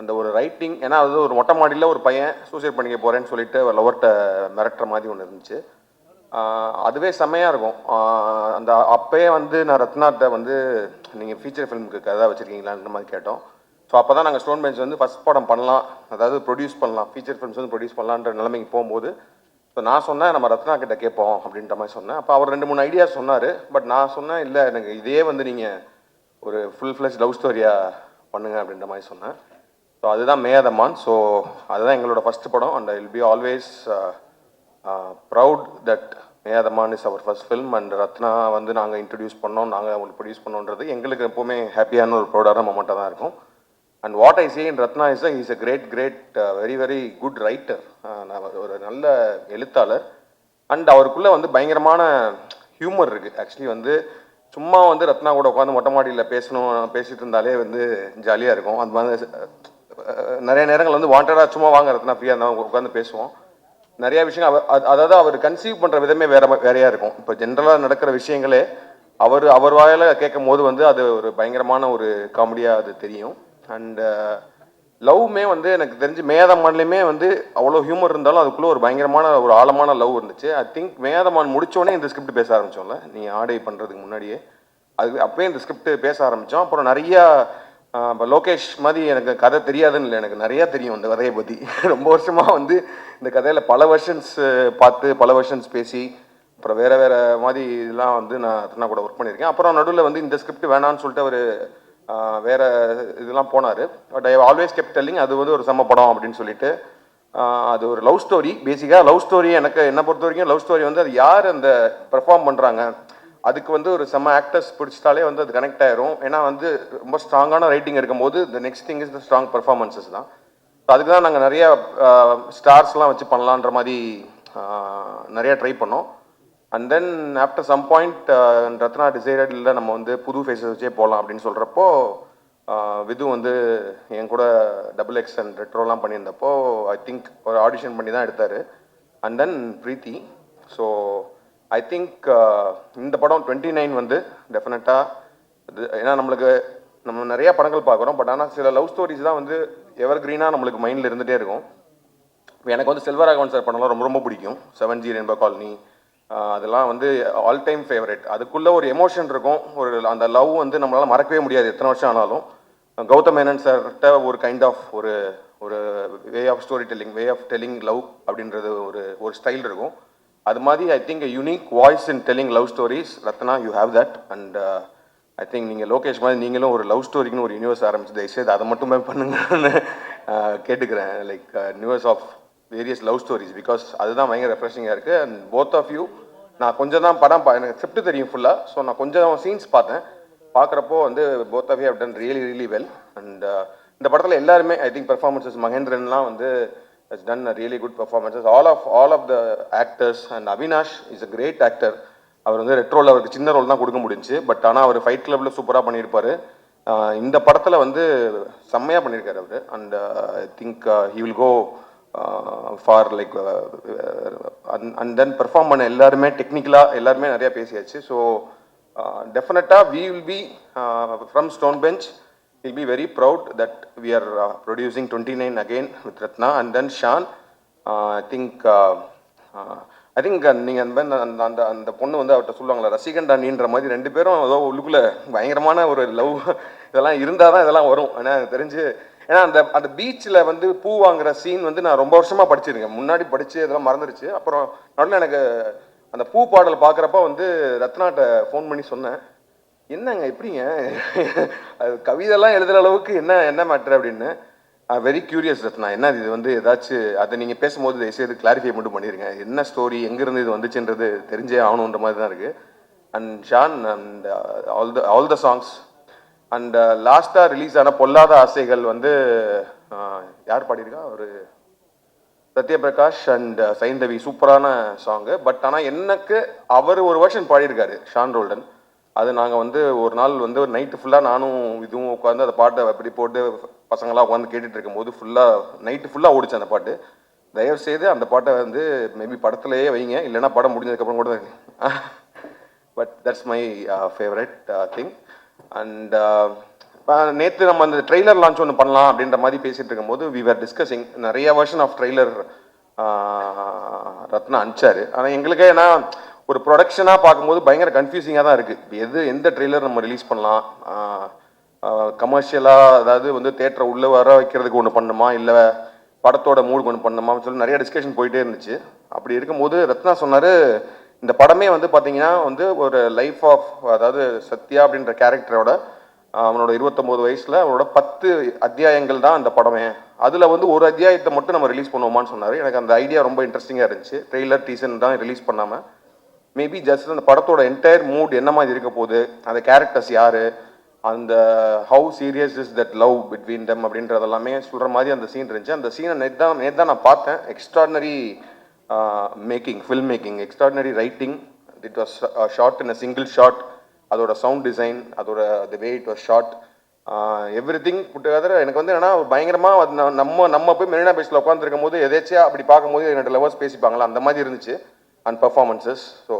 அந்த ஒரு ரைட்டிங், ஏன்னா அது ஒரு மொட்டை மாடியில் ஒரு பையன் சூசைட் பண்ணிக்க போகிறேன்னு சொல்லிட்டு லவர்கிட்ட மிரட்டுற மாதிரி ஒன்று இருந்துச்சு. அதுவே செம்மையாக இருக்கும். அந்த அப்போயே வந்து நான் ரத்னாட்ட வந்து நீங்கள் ஃபீச்சர் ஃபிலிமுக்கு கதை வச்சுருக்கீங்களான்ற மாதிரி கேட்டோம். ஸோ அப்போ தான் நாங்கள் ஸ்டோன் பெஞ்ச் வந்து ஃபஸ்ட் படம் பண்ணலாம், அதாவது ப்ரொடியூஸ் பண்ணலாம், ஃபீச்சர் ஃபிலிம்ஸ் வந்து ப்ரொடியூஸ் பண்ணலான்ற நிலைமைக்கு போகும்போது ஸோ நான் சொன்னேன் நம்ம ரத்னா கிட்ட கேட்போம் அப்படின்ற மாதிரி சொன்னேன். அப்போ அவர் 2-3 ஐடியாஸ் சொன்னார். பட் நான் சொன்னேன் இல்லை எனக்கு இதே வந்து நீங்கள் ஒரு ஃபுல் ஃப்ளெஷ் லவ் ஸ்டோரியாக பண்ணுங்க அப்படின்ற மாதிரி சொன்னேன். ஸோ அதுதான் மேயாதமான். ஸோ அதுதான் எங்களோட ஃபஸ்ட் படம். And I will be always proud that Meyaadha Maan is our first film. And Rathna வந்து நாங்கள் இன்ட்ரடியூஸ் பண்ணோம், நாங்கள் அவங்களுக்கு ப்ரொடியூஸ் பண்ணோன்றது எங்களுக்கு எப்போவுமே ஹாப்பியான ஒரு ப்ரௌடான மொமெண்ட்டாக தான் இருக்கும். And what I say in Rathna is is a great very very good writer. ஒரு நல்ல எழுத்தாளர். அண்ட் அவருக்குள்ளே வந்து பயங்கரமான ஹியூமர் இருக்குது. ஆக்சுவலி வந்து சும்மா வந்து ரத்னா கூட உட்காந்து மொட்டை மாடியில் பேசிட்டு இருந்தாலே வந்து ஜாலியாக இருக்கும். அது மாதிரி நிறைய நேரங்கள் வந்து வாண்டடாக சும்மா வாங்க ரத்னா ஃப்ரீயாக இருந்தால் உட்காந்து பேசுவோம். நிறைய விஷயம் அதாவது அவர் கன்சீவ் பண்ணுற விதமே வேறையாக இருக்கும். இப்போ ஜென்ரலாக நடக்கிற விஷயங்களே அவர் வாயில கேட்கும் போது வந்து அது ஒரு பயங்கரமான ஒரு காமெடியாக அது தெரியும். அண்ட் லவ்மே வந்து எனக்கு தெரிஞ்சு மேதமான்லையுமே வந்து அவ்வளோ ஹியூமர் இருந்தாலும் அதுக்குள்ளே ஒரு பயங்கரமான ஒரு ஆழமான லவ் இருந்துச்சு. ஐ திங்க் மேதமான் முடிச்சோடனே இந்த ஸ்கிரிப்ட் பேச ஆரம்பித்தோம்ல, நீங்கள் ஆடை பண்ணுறதுக்கு முன்னாடியே அப்பயே இந்த ஸ்கிரிப்ட் பேச ஆரம்பித்தோம். அப்புறம் நிறையா இப்போ லோகேஷ் மாதிரி எனக்கு கதை தெரியாதுன்னு இல்லை, எனக்கு நிறையா தெரியும் இந்த கதையை பற்றி. ரொம்ப வருஷமாக வந்து இந்த கதையில் பல வெர்ஷன்ஸ் பார்த்து பல வெர்ஷன்ஸ் பேசி அப்புறம் வேறு மாதிரி இதெல்லாம் வந்து நான் ரத்னா கூட ஒர்க் பண்ணியிருக்கேன். அப்புறம் நடுவில் வந்து இந்த ஸ்கிரிப்ட் வேணான்னு சொல்லிட்டு அவர் வேறு இதெல்லாம் போனார். But I always kept telling அது வந்து ஒரு செம்ம படம் அப்படின்னு சொல்லிட்டு. அது ஒரு லவ் ஸ்டோரி. பேசிக்காக லவ் ஸ்டோரி எனக்கு என்னை பொறுத்த வரைக்கும் லவ் ஸ்டோரி வந்து அது யார் அந்த பெர்ஃபார்ம் பண்ணுறாங்க அதுக்கு வந்து ஒரு செம்ம ஆக்டர்ஸ் பிடிச்சிட்டாலே வந்து அது கனெக்ட் ஆயிரும். ஏன்னா வந்து ரொம்ப ஸ்ட்ராங்கான ரைட்டிங் இருக்கும்போது the next thing is the strong performances தான். அதுக்கு தான் நாங்கள் நிறைய ஸ்டார்ஸ்லாம் வச்சு பண்ணலான்ற மாதிரி நிறைய ட்ரை பண்ணோம். And then after some point Rathna decided இல்லை நம்ம வந்து புது ஃபேஸஸ் வச்சே போகலாம் அப்படின்னு சொல்கிறப்போ விது வந்து என் கூட XX அண்ட் ரெட்ரோலாம் பண்ணியிருந்தப்போ ஐ திங்க் ஒரு ஆடிஷன் பண்ணி தான் எடுத்தார். And then Preethi. So I think இந்த படம் 29 வந்து டெஃபினட்டாக இது, ஏன்னா நம்ம நிறையா படங்கள் பார்க்குறோம். பட் ஆனால் சில லவ் ஸ்டோரிஸ் தான் வந்து எவர் கிரீனாக நம்மளுக்கு மைண்டில் இருந்துகிட்டே இருக்கும். எனக்கு வந்து செல்வராகவன் சார் படம்லாம் ரொம்ப ரொம்ப பிடிக்கும். 7G ரெயின்போ காலனி அதெல்லாம் வந்து ஆல் டைம் ஃபேவரட். அதுக்குள்ளே ஒரு எமோஷன் இருக்கும், ஒரு அந்த லவ் வந்து நம்மளால் மறக்கவே முடியாது எத்தனை வருஷம் ஆனாலும். கௌதம் மேனன் சார்கிட்ட ஒரு கைண்ட் ஆஃப் ஒரு way of story telling, way of telling love அப்படின்றது ஒரு ஸ்டைல் இருக்கும். அது மாதிரி I think unique voice in telling love stories Rathna, you have that. And I think நீங்கள் லோகேஷ் மாதிரி நீங்களும் ஒரு லவ் ஸ்டோரிக்குன்னு ஒரு யூனிவர்ஸ் ஆரம்பிச்சு தயவுசெய்து அதை மட்டுமே பண்ணுங்கன்னு கேட்டுக்கிறேன். Like universe of various love stories, because அதுதான் பயங்கர ரெஃப்ரெஷிங்காக இருக்குது. அண்ட் போத் ஆஃப் யூ, நான் கொஞ்சம் தான் படம் எனக்கு ஸ்கிரிப்ட் தெரியும் ஃபுல்லாக, ஸோ நான் கொஞ்சம் சீன்ஸ் பார்த்தேன். பார்க்குறப்போ வந்து both of you have done really really well. And இந்த படத்தில் எல்லாருமே ஐ திங்க் பெர்ஃபார்மன்ஸஸ், மகேந்திரன்லாம் வந்து has done a really good performances. All of the actors, and Avinash is a great actor. அவர் வந்து ரெட்ரோவில் அவருக்கு சின்ன ரோல் தான் கொடுக்க முடிஞ்சு, பட் ஆனால் அவர் ஃபைட் கிளப்பில் சூப்பராக பண்ணியிருப்பார். இந்த படத்தில் வந்து செம்மையாக பண்ணியிருக்காரு அவர். And I think he will go for like and then perform பண்ண எல்லாருமே டெக்னிக்கலாக எல்லாருமே நிறையா பேசியாச்சு. ஸோ டெஃபினட்டாக we will be from Stone Bench, we'll be very proud that we are producing 29 again with Ratna and then Shan. I think நீங்கள் அந்த பொண்ணு வந்து அவர்கிட்ட சொல்லுவாங்களா ரசிகண்டா நீன்ற மாதிரி ரெண்டு பேரும் ஏதோ உள்ளுக்குள்ளே பயங்கரமான ஒரு லவ் இதெல்லாம் இருந்தால் தான் இதெல்லாம் வரும். ஏன்னா எனக்கு தெரிஞ்சு, ஏன்னா அந்த பீச்சில் வந்து பூ வாங்குற சீன் வந்து நான் ரொம்ப வருஷமாக படிச்சிருக்கேன், முன்னாடி படித்து இதெல்லாம் மறந்துடுச்சு. அப்புறம் நடுவில் எனக்கு அந்த பூ பாடல் பார்க்குறப்ப வந்து ரத்னாட்ட ஃபோன் பண்ணி சொன்னேன், என்னங்க எப்படிங்க அது கவிதைலாம் எழுதுகிற அளவுக்கு என்ன மேட்ரு அப்படின்னு. வெரி கியூரியஸ் ரத்னா, என்ன இது வந்து ஏதாச்சும் அதை நீங்கள் பேசும்போது தயவுசெய்து கிளாரிஃபை மட்டும் பண்ணிடுங்க, என்ன ஸ்டோரி எங்கேருந்து இது வந்துச்சுன்றது தெரிஞ்சே ஆகணுன்ற மாதிரி தான் இருக்குது. And Shaan and all the songs. And லாஸ்ட்டாக ரிலீஸ் ஆன பொல்லாத ஆசைகள் வந்து யார் பாடியிருக்கா, ஒரு சத்யபிரகாஷ் அண்ட் சைந்தவி, சூப்பரான சாங்கு. பட் ஆனால் எனக்கு அவர் ஒரு வருஷன் பாடியிருக்காரு ஷான் ரோல்டன். அது நாங்கள் வந்து ஒரு நாள் வந்து ஒரு நைட்டு ஃபுல்லாக நானும் இதுவும் உட்காந்து அந்த பாட்டை அப்படி போட்டு பசங்களாம் உட்காந்து கேட்டுட்டு இருக்கும்போது நைட்டு ஃபுல்லாக ஓடிச்சு அந்த பாட்டு. தயவுசெய்து அந்த பாட்டை வந்து மேபி படத்துலையே வைங்க, இல்லைன்னா படம் முடிஞ்சதுக்கப்புறம் கூட but that's my favourite thing. And நேற்று நம்ம அந்த ட்ரெய்லர் லான்ச் ஒன்று பண்ணலாம் அப்படின்ற மாதிரி பேசிகிட்டு இருக்கும்போது வி ஆர் டிஸ்கஸிங் நிறைய வெர்ஷன் ஆஃப் ட்ரெய்லர் ரத்னா அனுப்பிச்சாரு. ஆனால் எங்களுக்கே ஏன்னா ஒரு ப்ரொடக்ஷனாக பார்க்கும்போது பயங்கர கன்ஃபியூசிங்காக தான் இருக்குது. எந்த ட்ரெய்லர் நம்ம ரிலீஸ் பண்ணலாம், கமர்ஷியலாக அதாவது வந்து தேட்டரை உள்ளே வர வைக்கிறதுக்கு ஒன்று பண்ணுமா, இல்லை படத்தோட மூடுக்கு ஒன்று பண்ணுமான்னு சொல்லி நிறைய டிஸ்கஷன் போயிட்டே இருந்துச்சு. அப்படி இருக்கும்போது ரத்னா சொன்னார், இந்த படமே வந்து பார்த்தீங்கன்னா வந்து ஒரு லைஃப் ஆஃப், அதாவது சத்யா அப்படின்ற கேரக்டரோட அவனோட 29 வயசில் அவனோட 10 அத்தியாயங்கள் தான் அந்த படமே. அதில் வந்து ஒரு அத்தியாயத்தை மட்டும் நம்ம ரிலீஸ் பண்ணுவோமான்னு சொன்னார். எனக்கு அந்த ஐடியா ரொம்ப இன்ட்ரெஸ்டிங்காக இருந்துச்சு. ட்ரெய்லர் டீசன் தான் ரிலீஸ் பண்ணாமல் மேபி ஜஸ்ட் அந்த படத்தோட என்டையர் மூட் என்ன மாதிரி இருக்க போகுது, அந்த கேரக்டர்ஸ் யார், அந்த how serious is that love between them அப்படின்றதெல்லாமே சொல்கிற மாதிரி அந்த சீன் இருந்துச்சு. அந்த சீனை நேற்று தான் நான் பார்த்தேன். Extraordinary making, film making, extraordinary writing, it was shot in a single shot. அதோட சவுண்ட் டிசைன், அதோட the way it was shot, everything put together. எனக்கு வந்து என்னன்னா பயங்கரமாக நம்ம போய் மெரினா பீச்சில் உட்காந்துருக்கும் போது எதேச்சியா அப்படி பார்க்கும்போது என்னோட லவர்ஸ் பேசிப்பாங்களா அந்த மாதிரி இருந்துச்சு and performances. So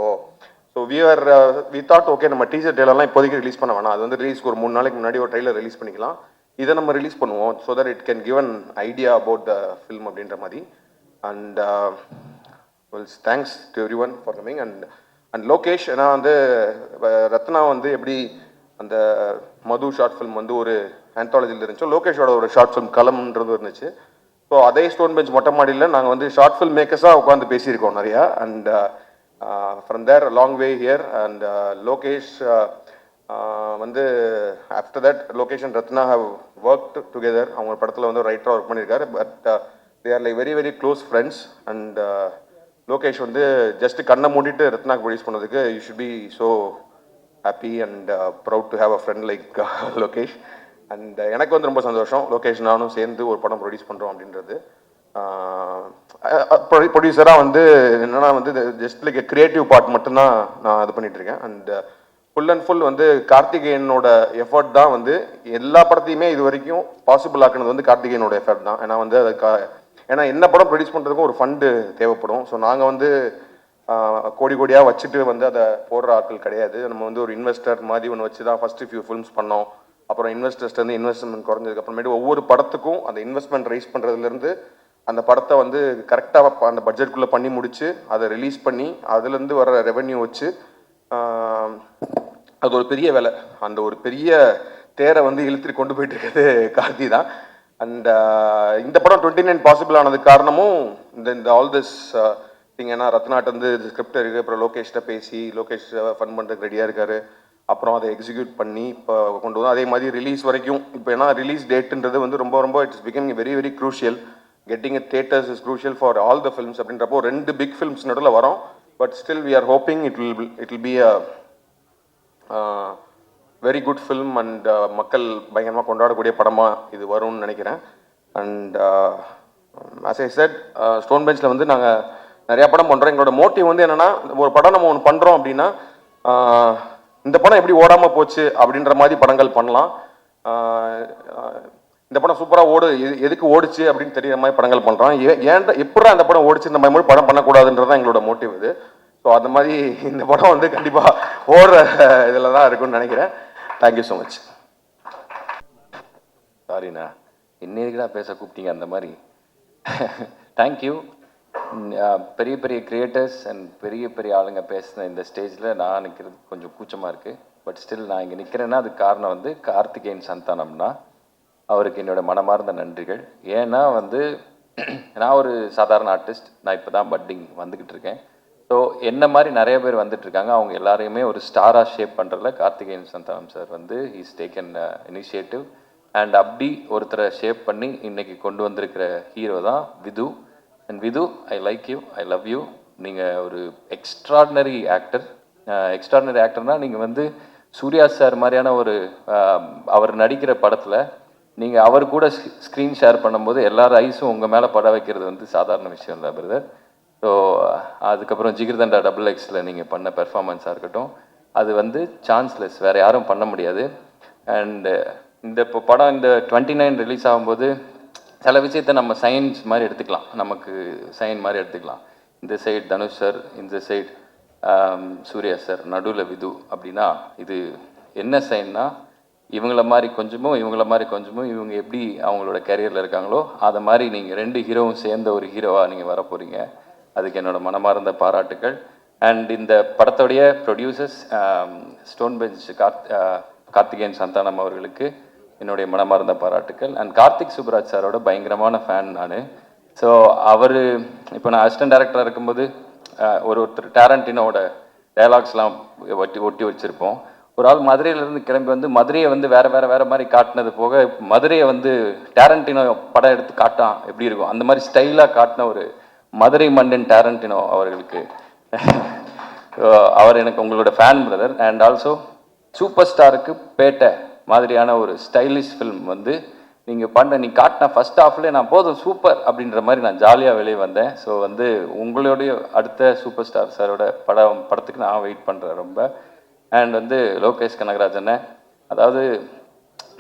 we thought okay நம்ம டீசர் ட்ரெய்லர்லாம் இப்போதைக்கு ரிலீஸ் பண்ண வேணாம், அது வந்து ரிலீஸ்க்கு ஒரு 3 நாளைக்கு முன்னாடி ஒரு ட்ரெய்லர் ரிலீஸ் பண்ணிக்கலாம், இதை நம்ம ரிலீஸ் பண்ணுவோம் so that it can give an idea about the film அப்படின்ற மாதிரி. And thanks to every one for coming. And Lokesh, ஏன்னா வந்து ரத்னா வந்து எப்படி அந்த மது ஷார்ட் ஃபிலிம் வந்து ஒரு ஆந்தாலஜியில் இருந்துச்சோ, லோகேஷோட ஒரு ஷார்ட் ஃபிலிம் களம்ன்றது இருந்துச்சு. ஸோ அதே ஸ்டோன் பெஞ்ச் மொட்டை மாடியில் நாங்கள் வந்து ஷார்ட் ஃபில்ம் மேக்கர்ஸாக உட்காந்து பேசியிருக்கோம் நிறையா. And from there long way here. And Lokesh வந்து after that Lokesh and Ratna have work together. அவங்க படத்தில் வந்து ரைட்டராக ஒர்க் பண்ணியிருக்காரு. But they are like very very close friends. And Lokesh வந்து ஜஸ்ட் கண்ணை மூடிட்டு ரத்னாக்கு ப்ரொடியூஸ் பண்ணதுக்கு you should be so happy and proud to have a friend like Lokesh. And எனக்கு வந்து ரொம்ப சந்தோஷம் லோகேஷ் நானும் சேர்ந்து ஒரு படம் ப்ரொடியூஸ் பண்ணுறோம் அப்படின்றது. ப்ரொடியூசராக வந்து என்னன்னா வந்து ஜஸ்ட் லைக் கிரியேட்டிவ் பார்ட் மட்டும்தான் நான் இது பண்ணிகிட்ருக்கேன். அண்ட் ஃபுல் அண்ட் ஃபுல் வந்து கார்த்திகேயனோட எஃபர்ட் தான் வந்து எல்லா படத்தையுமே இது வரைக்கும் பாசிபிள் ஆக்குனது வந்து கார்த்திகேயனோட எஃபர்ட் தான். ஏன்னா வந்து ஏன்னா என்ன படம் ப்ரொடியூஸ் பண்ணுறதுக்கும் ஒரு ஃபண்டு தேவைப்படும். ஸோ நாங்கள் வந்து கோடி கோடியாக வச்சுட்டு வந்து அதை போடுற ஆட்கள் கிடையாது. நம்ம வந்து ஒரு இன்வெஸ்டர் மாதிரி ஒன்று வச்சு தான் ஃபஸ்ட்டு ஃபியூ ஃபிலிம்ஸ் பண்ணோம். அப்புறம் இன்வெஸ்டர்ஸ்லேருந்து இன்வெஸ்ட்மெண்ட் குறைஞ்சதுக்கு அப்புறமேட்டு ஒவ்வொரு படத்துக்கும் அந்த இன்வெஸ்ட்மெண்ட் ரைஸ் பண்ணுறதுலேருந்து அந்த படத்தை வந்து கரெக்டாக அந்த பட்ஜெட்குள்ளே பண்ணி முடித்து அதை ரிலீஸ் பண்ணி அதுலேருந்து வர ரெவென்யூ வச்சு அது ஒரு பெரிய வேலை. அந்த ஒரு பெரிய தேரை வந்து இழுத்துட்டு கொண்டு போயிட்டு இருக்கிறது கார்த்தி தான். அண்ட் இந்த படம் 29 பாசிபிள் ஆனதுக்கு காரணமும் இந்த ஆல் திஸ் திங். ஏன்னா ரத்னாட் வந்து ஸ்கிரிப்ட் இருக்குது, அப்புறம் லோகேஷ்ட பேசி லோகேஷ் ஃபன் பண்ணுறதுக்கு ரெடியாக இருக்கார், அப்புறம் அதை எக்ஸிக்யூட் பண்ணி இப்போ கொண்டு வரும். அதே மாதிரி ரிலீஸ் வரைக்கும் இப்போ ஏன்னா ரிலீஸ் டேட்டுன்றது வந்து ரொம்ப ரொம்ப it's becoming very very crucial. Getting it theatres is crucial for all the films அப்படின்றப்போ 2 பிக் ஃபிலிம்ஸ் நடுவில் வரும். But still we are hoping it will be a very good film and மக்கள் பயங்கரமாக கொண்டாடக்கூடிய படமாக இது வரும்னு நினைக்கிறேன். And as I said Stone பெஞ்சில் வந்து நாங்கள் நிறையா படம் பண்ணுறோம். எங்களோட மோட்டிவ் வந்து என்னென்னா ஒரு படம் நம்ம ஒன்று பண்ணுறோம் அப்படின்னா இந்த படம் எப்படி ஓடாமல் போச்சு அப்படின்ற மாதிரி படங்கள் பண்ணலாம். இந்த படம் சூப்பராக எதுக்கு ஓடிச்சு அப்படின்னு தெரியுற மாதிரி படங்கள் பண்ணுறோம். எப்படா அந்த படம் ஓடிச்சு இந்த மாதிரி படம் பண்ணக்கூடாதுன்றதான் எங்களோட மோட்டிவ் இது. ஸோ அந்த மாதிரி இந்த படம் வந்து கண்டிப்பாக ஓடுற இதில் தான் இருக்குன்னு நினைக்கிறேன். Thank you so much. சாரிண்ணா, இன்னைக்குடா பேச கூப்பிட்டீங்க அந்த மாதிரி. தேங்க்யூ. பெரிய பெரிய கிரியேட்டர்ஸ் அண்ட் பெரிய பெரிய ஆளுங்க பேசின இந்த ஸ்டேஜில் நான் நிற்கிறது கொஞ்சம் கூச்சமாக இருக்குது. பட் ஸ்டில் நான் இங்கே நிற்கிறேன்னா அதுக்கு காரணம் வந்து கார்த்திகேயன் சந்தானம்னா அவருக்கு என்னோடய மனமார்ந்த நன்றிகள். ஏன்னா வந்து நான் ஒரு சாதாரண ஆர்டிஸ்ட், நான் இப்போ தான் பட்டிங் வந்துக்கிட்டு இருக்கேன். ஸோ என்ன மாதிரி நிறைய பேர் வந்துட்டுருக்காங்க. அவங்க எல்லாரையுமே ஒரு ஸ்டாராக ஷேப் பண்ணுறதுல கார்த்திகேயன் சந்தானம் சார் வந்து ஹீஸ் டேக்கன் இனிஷியேட்டிவ். அண்ட் அப்படி ஒருத்தரை ஷேப் பண்ணி இன்றைக்கி கொண்டு வந்திருக்கிற ஹீரோ தான் Vidhu. And Vidhu, I like you, I love you. நீங்கள் ஒரு எக்ஸ்ட்ராடினரி ஆக்டர். எக்ஸ்ட்ராடினரி ஆக்டர்னால் நீங்கள் வந்து சூர்யா சார் மாதிரியான ஒரு அவர் நடிக்கிற படத்தில் நீங்கள் அவர் கூட ஸ்க்ரீன் ஷேர் பண்ணும்போது எல்லார் ஐஸும் உங்கள் மேலே பட வைக்கிறது வந்து சாதாரண விஷயம் இல்லை பிரதர். ஸோ அதுக்கப்புறம் ஜிகிர்தண்டா XXL நீங்கள் பண்ண பெர்ஃபார்மன்ஸாக இருக்கட்டும், அது வந்து சான்ஸ்லெஸ், வேறு யாரும் பண்ண முடியாது. அண்டு இந்த இப்போ படம் இந்த 29 ரிலீஸ் ஆகும்போது சில விஷயத்தை நம்ம சயின்ஸ் மாதிரி எடுத்துக்கலாம், நமக்கு சைன் மாதிரி எடுத்துக்கலாம். இந்த சைடு தனுஷ் சார், இந்த சைடு சூர்யா சார், நடுவில் விது அப்படின்னா இது என்ன சைன்னா இவங்கள மாதிரி கொஞ்சமும் இவங்கள மாதிரி கொஞ்சமும் இவங்க எப்படி அவங்களோட கேரியரில் இருக்காங்களோ அதை மாதிரி நீங்கள் 2 ஹீரோவும் சேர்ந்த ஒரு ஹீரோவாக நீங்கள் வர போகிறீங்க. அதுக்கு என்னோட மனமார்ந்த பாராட்டுக்கள். அண்ட் இந்த படத்தோடைய producers stone bench Karthikeyan Santhanam அவர்களுக்கு என்னுடைய மனமார்ந்த பாராட்டுக்கள். அண்ட் கார்த்திக் சுப்ராஜ் சாரோட பயங்கரமான ஃபேன் நான். ஸோ அவர் இப்போ நான் அசிஸ்டன்ட் டைரக்டராக இருக்கும்போது ஒருத்தர் டேரண்டினோட டைலாக்ஸ்லாம் ஒட்டி வச்சுருப்போம். ஒரு ஆள் மதுரையிலேருந்து கிளம்பி வந்து மதுரையை வந்து வேறு மாதிரி காட்டினது போக மதுரையை வந்து டேரண்டினோ படம் எடுத்து காட்டான் எப்படி இருக்கும் அந்த மாதிரி ஸ்டைலாக காட்டின ஒரு மதுரை மன்னன் டேரண்டினோ அவர்களுக்கு அவர் எனக்கு உங்களோட fan brother. And also super ஸ்டாருக்கு பேட்டை மாதிரியான ஒரு ஸ்டைலிஷ் ஃபில்ம் வந்து நீ காட்டின ஃபர்ஸ்ட் ஹாஃப்லேயே நான் போதும் சூப்பர் அப்படின்ற மாதிரி நான் ஜாலியாக வெளியே வந்தேன். ஸோ வந்து உங்களுடைய அடுத்த சூப்பர் ஸ்டார் சாரோட படத்துக்கு நான் வெயிட் பண்ணுறேன் ரொம்ப. அண்ட் வந்து லோகேஷ் கனகராஜனை, அதாவது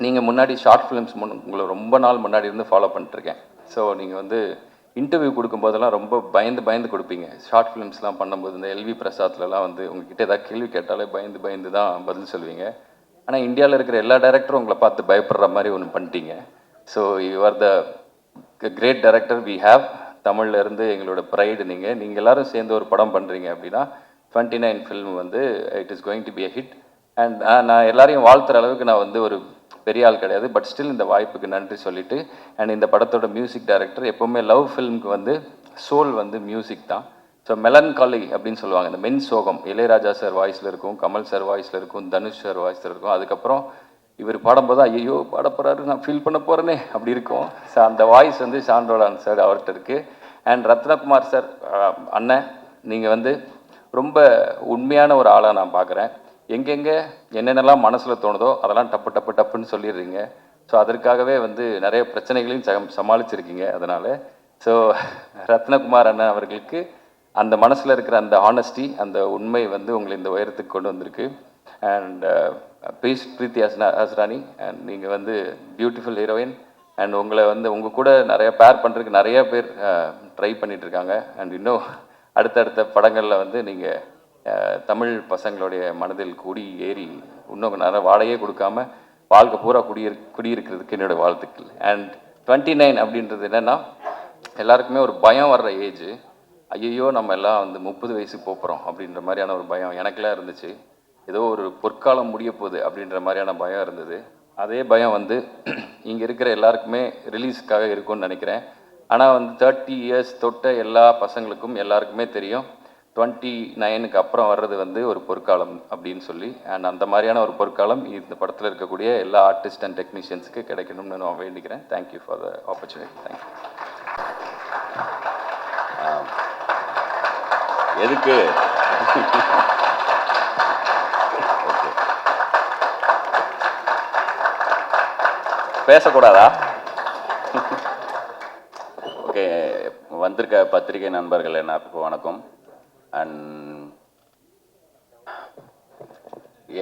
நீங்கள் முன்னாடி ஷார்ட் ஃபிலிம்ஸ் உங்களை ரொம்ப நாள் முன்னாடி இருந்து ஃபாலோ பண்ணிட்டுருக்கேன். ஸோ நீங்கள் வந்து இன்டர்வியூ கொடுக்கும்போதெல்லாம் ரொம்ப பயந்து கொடுப்பீங்க. ஷார்ட் ஃபிலிம்ஸ்லாம் பண்ணும்போது இந்த எல்வி பிரசாத்லலாம் வந்து உங்ககிட்ட ஏதாவது கேள்வி கேட்டாலே பயந்து தான் பதில் சொல்லுவீங்க. ஆனால் இந்தியாவில் இருக்கிற எல்லா டைரக்டரும் உங்களை பார்த்து பயப்படுற மாதிரி ஒன்று பண்ணிட்டீங்க. So you are the great director we have. தமிழ்ல இருந்து எங்களோட ப்ரைடு நீங்கள் எல்லாரும் சேர்ந்து ஒரு படம் பண்ணுறீங்க அப்படின்னா 29 ஃபில்ம் வந்து it is going to be a hit. And நான் எல்லாரையும் வாழ்த்துற அளவுக்கு நான் வந்து ஒரு பெரிய ஆள் கிடையாது. பட் ஸ்டில் இந்த வாய்ப்புக்கு நன்றி சொல்லிட்டு, அண்ட் இந்த படத்தோட மியூசிக் டைரக்டர் எப்போவுமே லவ் ஃபில்முக்கு வந்து சோல் வந்து மியூசிக் தான். ஸோ மெலன்காலி அப்படின்னு சொல்லுவாங்க, இந்த மென் சோகம் இளையராஜா சார் வாய்ஸில் இருக்கும், கமல் சார் வாய்ஸில் இருக்கும், தனுஷ் சார் வாய்ஸில் இருக்கும். அதுக்கப்புறம் இவர் பாடும்போது ஐயோ பாட போகிறாரு நான் ஃபீல் பண்ண போகிறேனே அப்படி இருக்கும். ஸோ அந்த வாய்ஸ் வந்து சாண்டோலான் சார் அவர்கிட்ட இருக்குது. அண்ட் ரத்னகுமார் சார் அண்ணன், நீங்கள் வந்து ரொம்ப உண்மையான ஒரு ஆளாக நான் பார்க்குறேன். எங்கெங்கே என்னென்னலாம் மனசில் தோணுதோ அதெல்லாம் டப்புன்னு சொல்லிடுறீங்க. ஸோ அதற்காகவே வந்து நிறைய பிரச்சனைகளையும் சமாளிச்சிருக்கீங்க. அதனால் ஸோ ரத்னகுமார் அண்ணன் அவர்களுக்கு அந்த மனசில் இருக்கிற அந்த ஹானஸ்டி, அந்த உண்மை வந்து உங்களை இந்த உயரத்துக்கு கொண்டு வந்திருக்கு. அண்ட் பிரீத்தி ஹஸ்ரானி, அண்ட் நீங்கள் வந்து பியூட்டிஃபுல் ஹீரோயின். அண்ட் உங்களை வந்து உங்கள் கூட நிறைய பேர் பண்ணுறதுக்கு நிறைய பேர் ட்ரை பண்ணிகிட்ருக்காங்க. அண்ட் இன்னும் அடுத்தடுத்த படங்களில் வந்து நீங்கள் தமிழ் பசங்களுடைய மனதில் கூடி ஏறி இன்னும் நிறைய வாடகையே கொடுக்காம வாழ்க்கை பூரா குடியிருக்கிறதுக்கு என்னோடய வாழ்த்துக்கள். அண்ட் 29 அப்படின்றது என்னென்னா, எல்லாருக்குமே ஒரு பயம் வர்ற ஏஜ். ஐயோ நம்ம எல்லாம் வந்து 30 வயசுக்கு போகிறோம் அப்படின்ற மாதிரியான ஒரு பயம் எனக்கெல்லாம் இருந்துச்சு. ஏதோ ஒரு பொற்காலம் முடிய போகுது அப்படின்ற மாதிரியான பயம் இருந்தது. அதே பயம் வந்து இங்கே இருக்கிற எல்லாருக்குமே ரிலீஸ்க்காக இருக்கும்னு நினைக்கிறேன். ஆனால் வந்து 30 இயர்ஸ் தொட்ட எல்லா பசங்களுக்கும் எல்லாருக்குமே தெரியும் 29க்கு அப்புறம் வர்றது வந்து ஒரு பொற்காலம் அப்படின்னு சொல்லி. அண்ட் அந்த மாதிரியான ஒரு பொற்காலம் இந்த படத்தில் இருக்கக்கூடிய எல்லா ஆர்டிஸ்ட் அண்ட் டெக்னீஷியன்ஸுக்கு கிடைக்கணும்னு நான் வேண்டிக்கிறேன். Thank you for the opportunity. Thank you. எதுக்கு பேசக்கூடாதா? ஓகே, வந்திருக்க பத்திரிகை நண்பர்கள் எல்லாருக்கும் வணக்கம். அண்ட்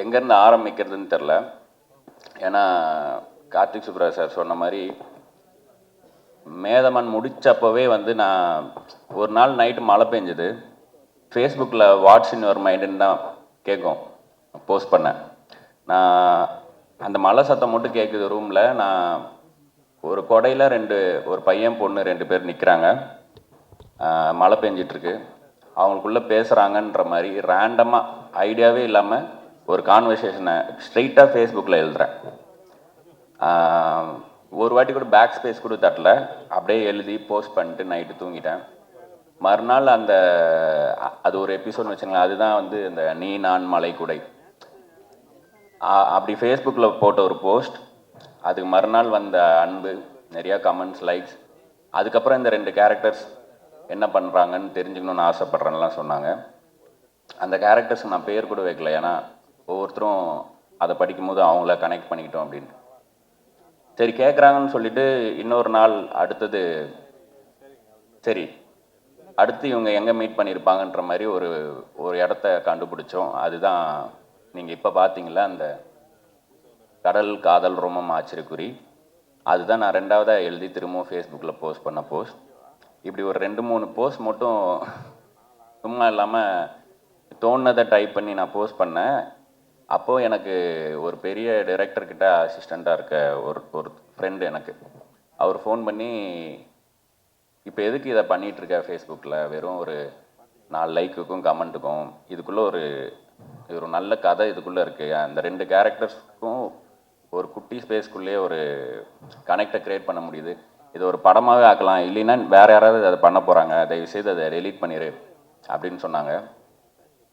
எங்கேருந்து ஆரம்பிக்கிறதுன்னு தெரில. ஏன்னா கார்த்திக் சுப்ராஜ் சார் சொன்ன மாதிரி மேதமன் முடித்தப்பவே வந்து நான் ஒரு நாள் நைட்டு மழை பெஞ்சுது. ஃபேஸ்புக்கில் வாட்ஸ் இன் யுவர் மைண்டுன்னு தான் கேட்கும், போஸ்ட் பண்ணேன். நான் அந்த மழை சத்தம் மட்டும் கேட்குது ரூமில். நான் ஒரு கொடையில் ஒரு பையன் பொண்ணு 2 பேர் நிற்கிறாங்க. மழை பெஞ்சிட்ருக்கு. அவங்களுக்குள்ளே பேசுகிறாங்கன்ற மாதிரி ரேண்டமாக ஐடியாவே இல்லாமல் ஒரு கான்வர்சேஷனை ஸ்ட்ரெயிட்டாக ஃபேஸ்புக்கில் எழுதுகிறேன். ஒரு வாட்டி கூட பேக் ஸ்பேஸ் கூட தட்டல, அப்படியே எழுதி போஸ்ட் பண்ணிட்டு நைட்டு தூங்கிட்டேன். மறுநாள் அது ஒரு எபிசோட்னு வச்சுங்களேன். அதுதான் வந்து இந்த நீ நான் மலை குடை. அப்படி ஃபேஸ்புக்கில் போட்ட ஒரு போஸ்ட், அதுக்கு மறுநாள் வந்த அன்பு, நிறையா கமெண்ட்ஸ், லைக்ஸ். அதுக்கப்புறம் இந்த 2 கேரக்டர்ஸ் என்ன பண்ணுறாங்கன்னு தெரிஞ்சுக்கணுன்னு ஆசைப்பட்றேன்லாம் சொன்னாங்க. அந்த கேரக்டர்ஸ் நான் பேர் கூட வைக்கல, ஏன்னா ஒவ்வொருத்தரும் அதை படிக்கும்போது அவங்கள கனெக்ட் பண்ணிக்கிட்டோம் அப்படின்ட்டு. சரி கேட்குறாங்கன்னு சொல்லிட்டு இன்னொரு நாள் அடுத்து இவங்க எங்கே மீட் பண்ணியிருப்பாங்கன்ற மாதிரி ஒரு இடத்த கண்டுபிடிச்சோம். அதுதான் நீங்கள் இப்போ பார்த்தீங்களா, அந்த கடல் காதல் ரோமம் ஆச்சரியக்குறி. அதுதான் நான் 2வதாக எழுதி திரும்பவும் ஃபேஸ்புக்கில் போஸ்ட் பண்ண போஸ்ட். இப்படி ஒரு 2-3 போஸ்ட் மட்டும் சும்மா இல்லாமல் தோணுனதை டைப் பண்ணி நான் போஸ்ட் பண்ணேன். அப்போது எனக்கு ஒரு பெரிய டைரக்டர்கிட்ட அசிஸ்டண்ட்டாக இருக்க ஒரு ஃப்ரெண்டு அவர் ஃபோன் பண்ணி, இப்போ எதுக்கு இதை பண்ணிகிட்ருக்க ஃபேஸ்புக்கில், வெறும் ஒரு 4 லைக்குக்கும் கமெண்ட்டுக்கும், இதுக்குள்ளே ஒரு நல்ல கதை இதுக்குள்ளே இருக்குது. அந்த 2 கேரக்டர்ஸ்க்கும் ஒரு குட்டி ஸ்பேஸ்க்குள்ளேயே ஒரு கனெக்டை க்ரியேட் பண்ண முடியுது. இதை ஒரு படமாகவே ஆக்கலாம், இல்லைன்னா வேறு யாராவது அதை பண்ண போகிறாங்க, தயவுசெய்து அதை டெலீட் பண்ணிடு அப்படின்னு சொன்னாங்க.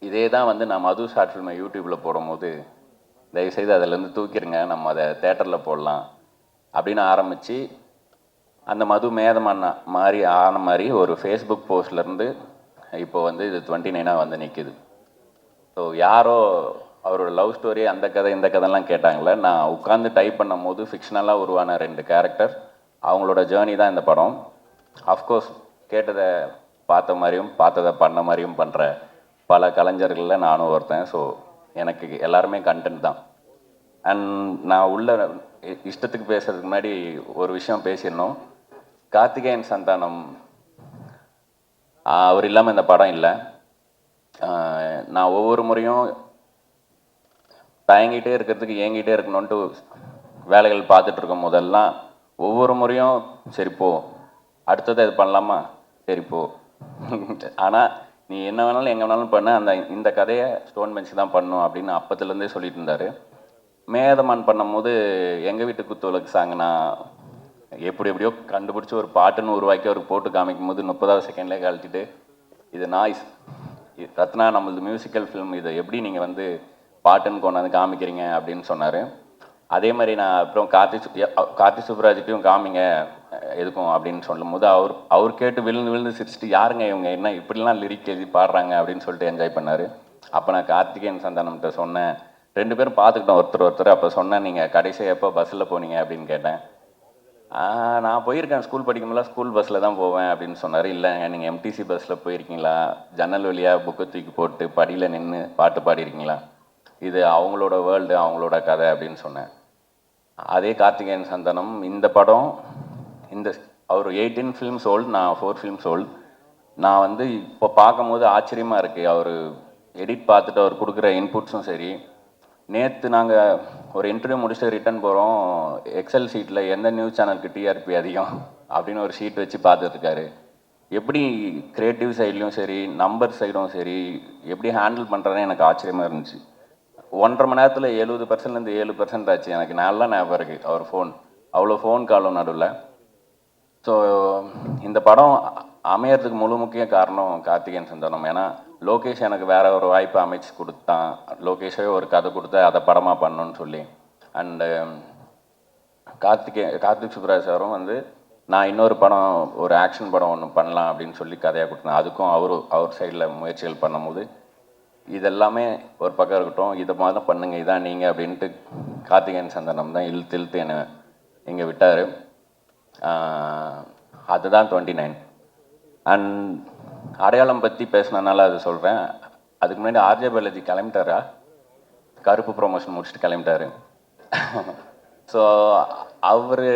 இதே தான் வந்து நான் மது ஷார்ட் ஃபில்மை யூடியூப்பில் போடும்போது, தயவுசெய்து அதிலேருந்து தூக்கிடுங்க, நம்ம அதை தேட்டரில் போடலாம் அப்படின்னு ஆரம்பித்து, அந்த மது மேதமண்ணா மாதிரி ஆன மாதிரி ஒரு ஃபேஸ்புக் போஸ்ட்லேருந்து இப்போ வந்து இது 29 வந்து நிற்கிது. ஸோ யாரோ அவரோட லவ் ஸ்டோரி அந்த கதை இந்த கதைலாம் கேட்டாங்களே, நான் உட்காந்து டைப் பண்ணும் போது ஃபிக்ஷனலாக உருவான 2 கேரக்டர் அவங்களோட ஜேர்னி தான் இந்த படம். அஃப்கோர்ஸ் கேட்டதை பார்த்த மாதிரியும் பார்த்ததை பண்ண மாதிரியும் பண்ணுற பல கலைஞர்களில் நானும் ஒருத்தன். ஸோ எனக்கு எல்லாருமே கண்டென்ட் தான். அண்ட் நான் உள்ள இஷ்டத்துக்கு பேசுறதுக்கு முன்னாடி ஒரு விஷயம் பேசிடணும். கார்த்திகேயன் சந்தானம் அவர் இல்லாமல் இந்த படம் இல்லை. நான் ஒவ்வொரு முறையும் தயங்கிட்டே இருக்கிறதுக்கு ஏங்கிட்டே இருக்கணுன்ட்டு வேலைகள் பார்த்துட்டு இருக்கும் போதெல்லாம் ஒவ்வொரு முறையும் சரி போ, அடுத்தது இது பண்ணலாமா, சரி போ, ஆனால் நீ என்ன வேணாலும் எங்கே வேணாலும் பண்ண, இந்த கதையை ஸ்டோன் பெஞ்ச் தான் பண்ணும் அப்படின்னு அப்பத்துலேருந்தே சொல்லிட்டு இருந்தார். மேதமான் பண்ணும்போது எங்கள் வீட்டு குத்துவிளக்கு சாங் நான் எப்படியோ கண்டுபிடிச்சி ஒரு பாட்டுன்னு உருவாக்கி அவருக்கு போட்டு காமிக்கும் போது 30வது செகண்ட்லேயே கழட்டிட்டு இது நாய்ஸ், ரத்னா நம்மளது மியூசிக்கல் ஃபிலிம், இதை எப்படி நீங்கள் வந்து பாட்டுன்னு கொண்டாந்து காமிக்கிறீங்க அப்படின்னு சொன்னார். அதே மாதிரி நான் அப்புறம் கார்த்தி சுப்ராஜ்கிட்டையும் காமிங்க எதுக்கும் அப்படின்னு சொல்லும் போது அவர் கேட்டு விழுந்து சிரிச்சுட்டு யாருங்க இவங்க என்ன இப்படிலாம் லிரிக் எழுதி பாடுறாங்க அப்படின்னு சொல்லிட்டு என்ஜாய் பண்ணார். அப்போ நான் கார்த்திகேயன் சந்தானம்கிட்ட சொன்னேன், 2 பேரும் பார்த்துக்கிட்டோம் ஒருத்தர். அப்போ சொன்னேன், நீங்கள் கடைசியாக எப்போ பஸ்ஸில் போனீங்க அப்படின்னு கேட்டேன். நான் போயிருக்கேன், ஸ்கூல் படிக்கும்போது ஸ்கூல் பஸ்ஸில் தான் போவேன் அப்படின்னு சொன்னார். இல்லைங்க நீங்கள் எம்டிசி பஸ்ஸில் போயிருக்கீங்களா, ஜன்னல் வழியாக புக்கை தூக்கி போட்டு படியில் நின்று பாட்டு பாடியிருக்கீங்களா, இது அவங்களோட வேர்ல்டு அவங்களோட கதை அப்படின்னு சொன்னேன். அதே கார்த்திகேயன் சந்தானம் இந்த படம் அவர் 18 ஃபிலிம்ஸ் ஓல்டு, நான் 4 ஃபிலிம்ஸ் ஓல்டு. நான் வந்து இப்போ பார்க்கும்போது ஆச்சரியமாக இருக்குது. அவர் எடிட் பார்த்துட்டு அவர் கொடுக்குற இன்புட்ஸும் சரி. நேற்று நாங்கள் ஒரு இன்டர்வியூ முடிச்சுட்டு ரிட்டன் போகிறோம், எக்ஸல் ஷீட்டில் எந்த நியூஸ் சேனலுக்கு டிஆர்பி அதிகம் அப்படின்னு ஒரு ஷீட் வச்சு பார்த்துட்ருக்காரு. எப்படி க்ரியேட்டிவ் சைட்லேயும் சரி நம்பர் சைடும் சரி எப்படி ஹேண்டில் பண்ணுறதுன்னு எனக்கு ஆச்சரியமாக இருந்துச்சு. 1.5 மணி நேரத்தில் 70%லேருந்து 7% ஆச்சு. எனக்கு நல்லா ஞாபகம் இருக்குது அவர் ஃபோன், அவ்வளோ ஃபோன் காலும் நடுவில். ஸோ இந்த படம் அமையறதுக்கு முக்கிய காரணம் கார்த்திகேயன் சந்தானம். ஏன்னா லோகேஷ் எனக்கு வேற ஒரு வாய்ப்பு அமைச்சு கொடுத்தான், லோகேஷே ஒரு கதை கொடுத்து அதை படமாக பண்ணணும்னு சொல்லி. அண்டு கார்த்திக் சுப்ராஜ் சாரும் வந்து நான் இன்னொரு படம் ஒரு ஆக்ஷன் படம் ஒன்று பண்ணலாம் அப்படின்னு சொல்லி கதையாக கொடுத்தேன். அதுக்கும் அவர் சைடில் முயற்சிகள் பண்ணும்போது இதெல்லாமே ஒரு பக்கம் இருக்கட்டும், இதை மாதிரி தான் பண்ணுங்க, இதான் நீங்கள் அப்படின்ட்டு கார்த்திகேயன் சந்தானம் தான் இழுத்து என்னை இங்கே விட்டார். அதுதான் 29. அண்ட் அடையாளம் பற்றி பேசினனால அது சொல்கிறேன். அதுக்கு முன்னாடி ஆர்ஜே பாலாஜி கிளம்பிட்டாரா, கருப்பு ப்ரொமோஷன் முடிச்சுட்டு கிளம்பிட்டாரு. ஸோ அவர்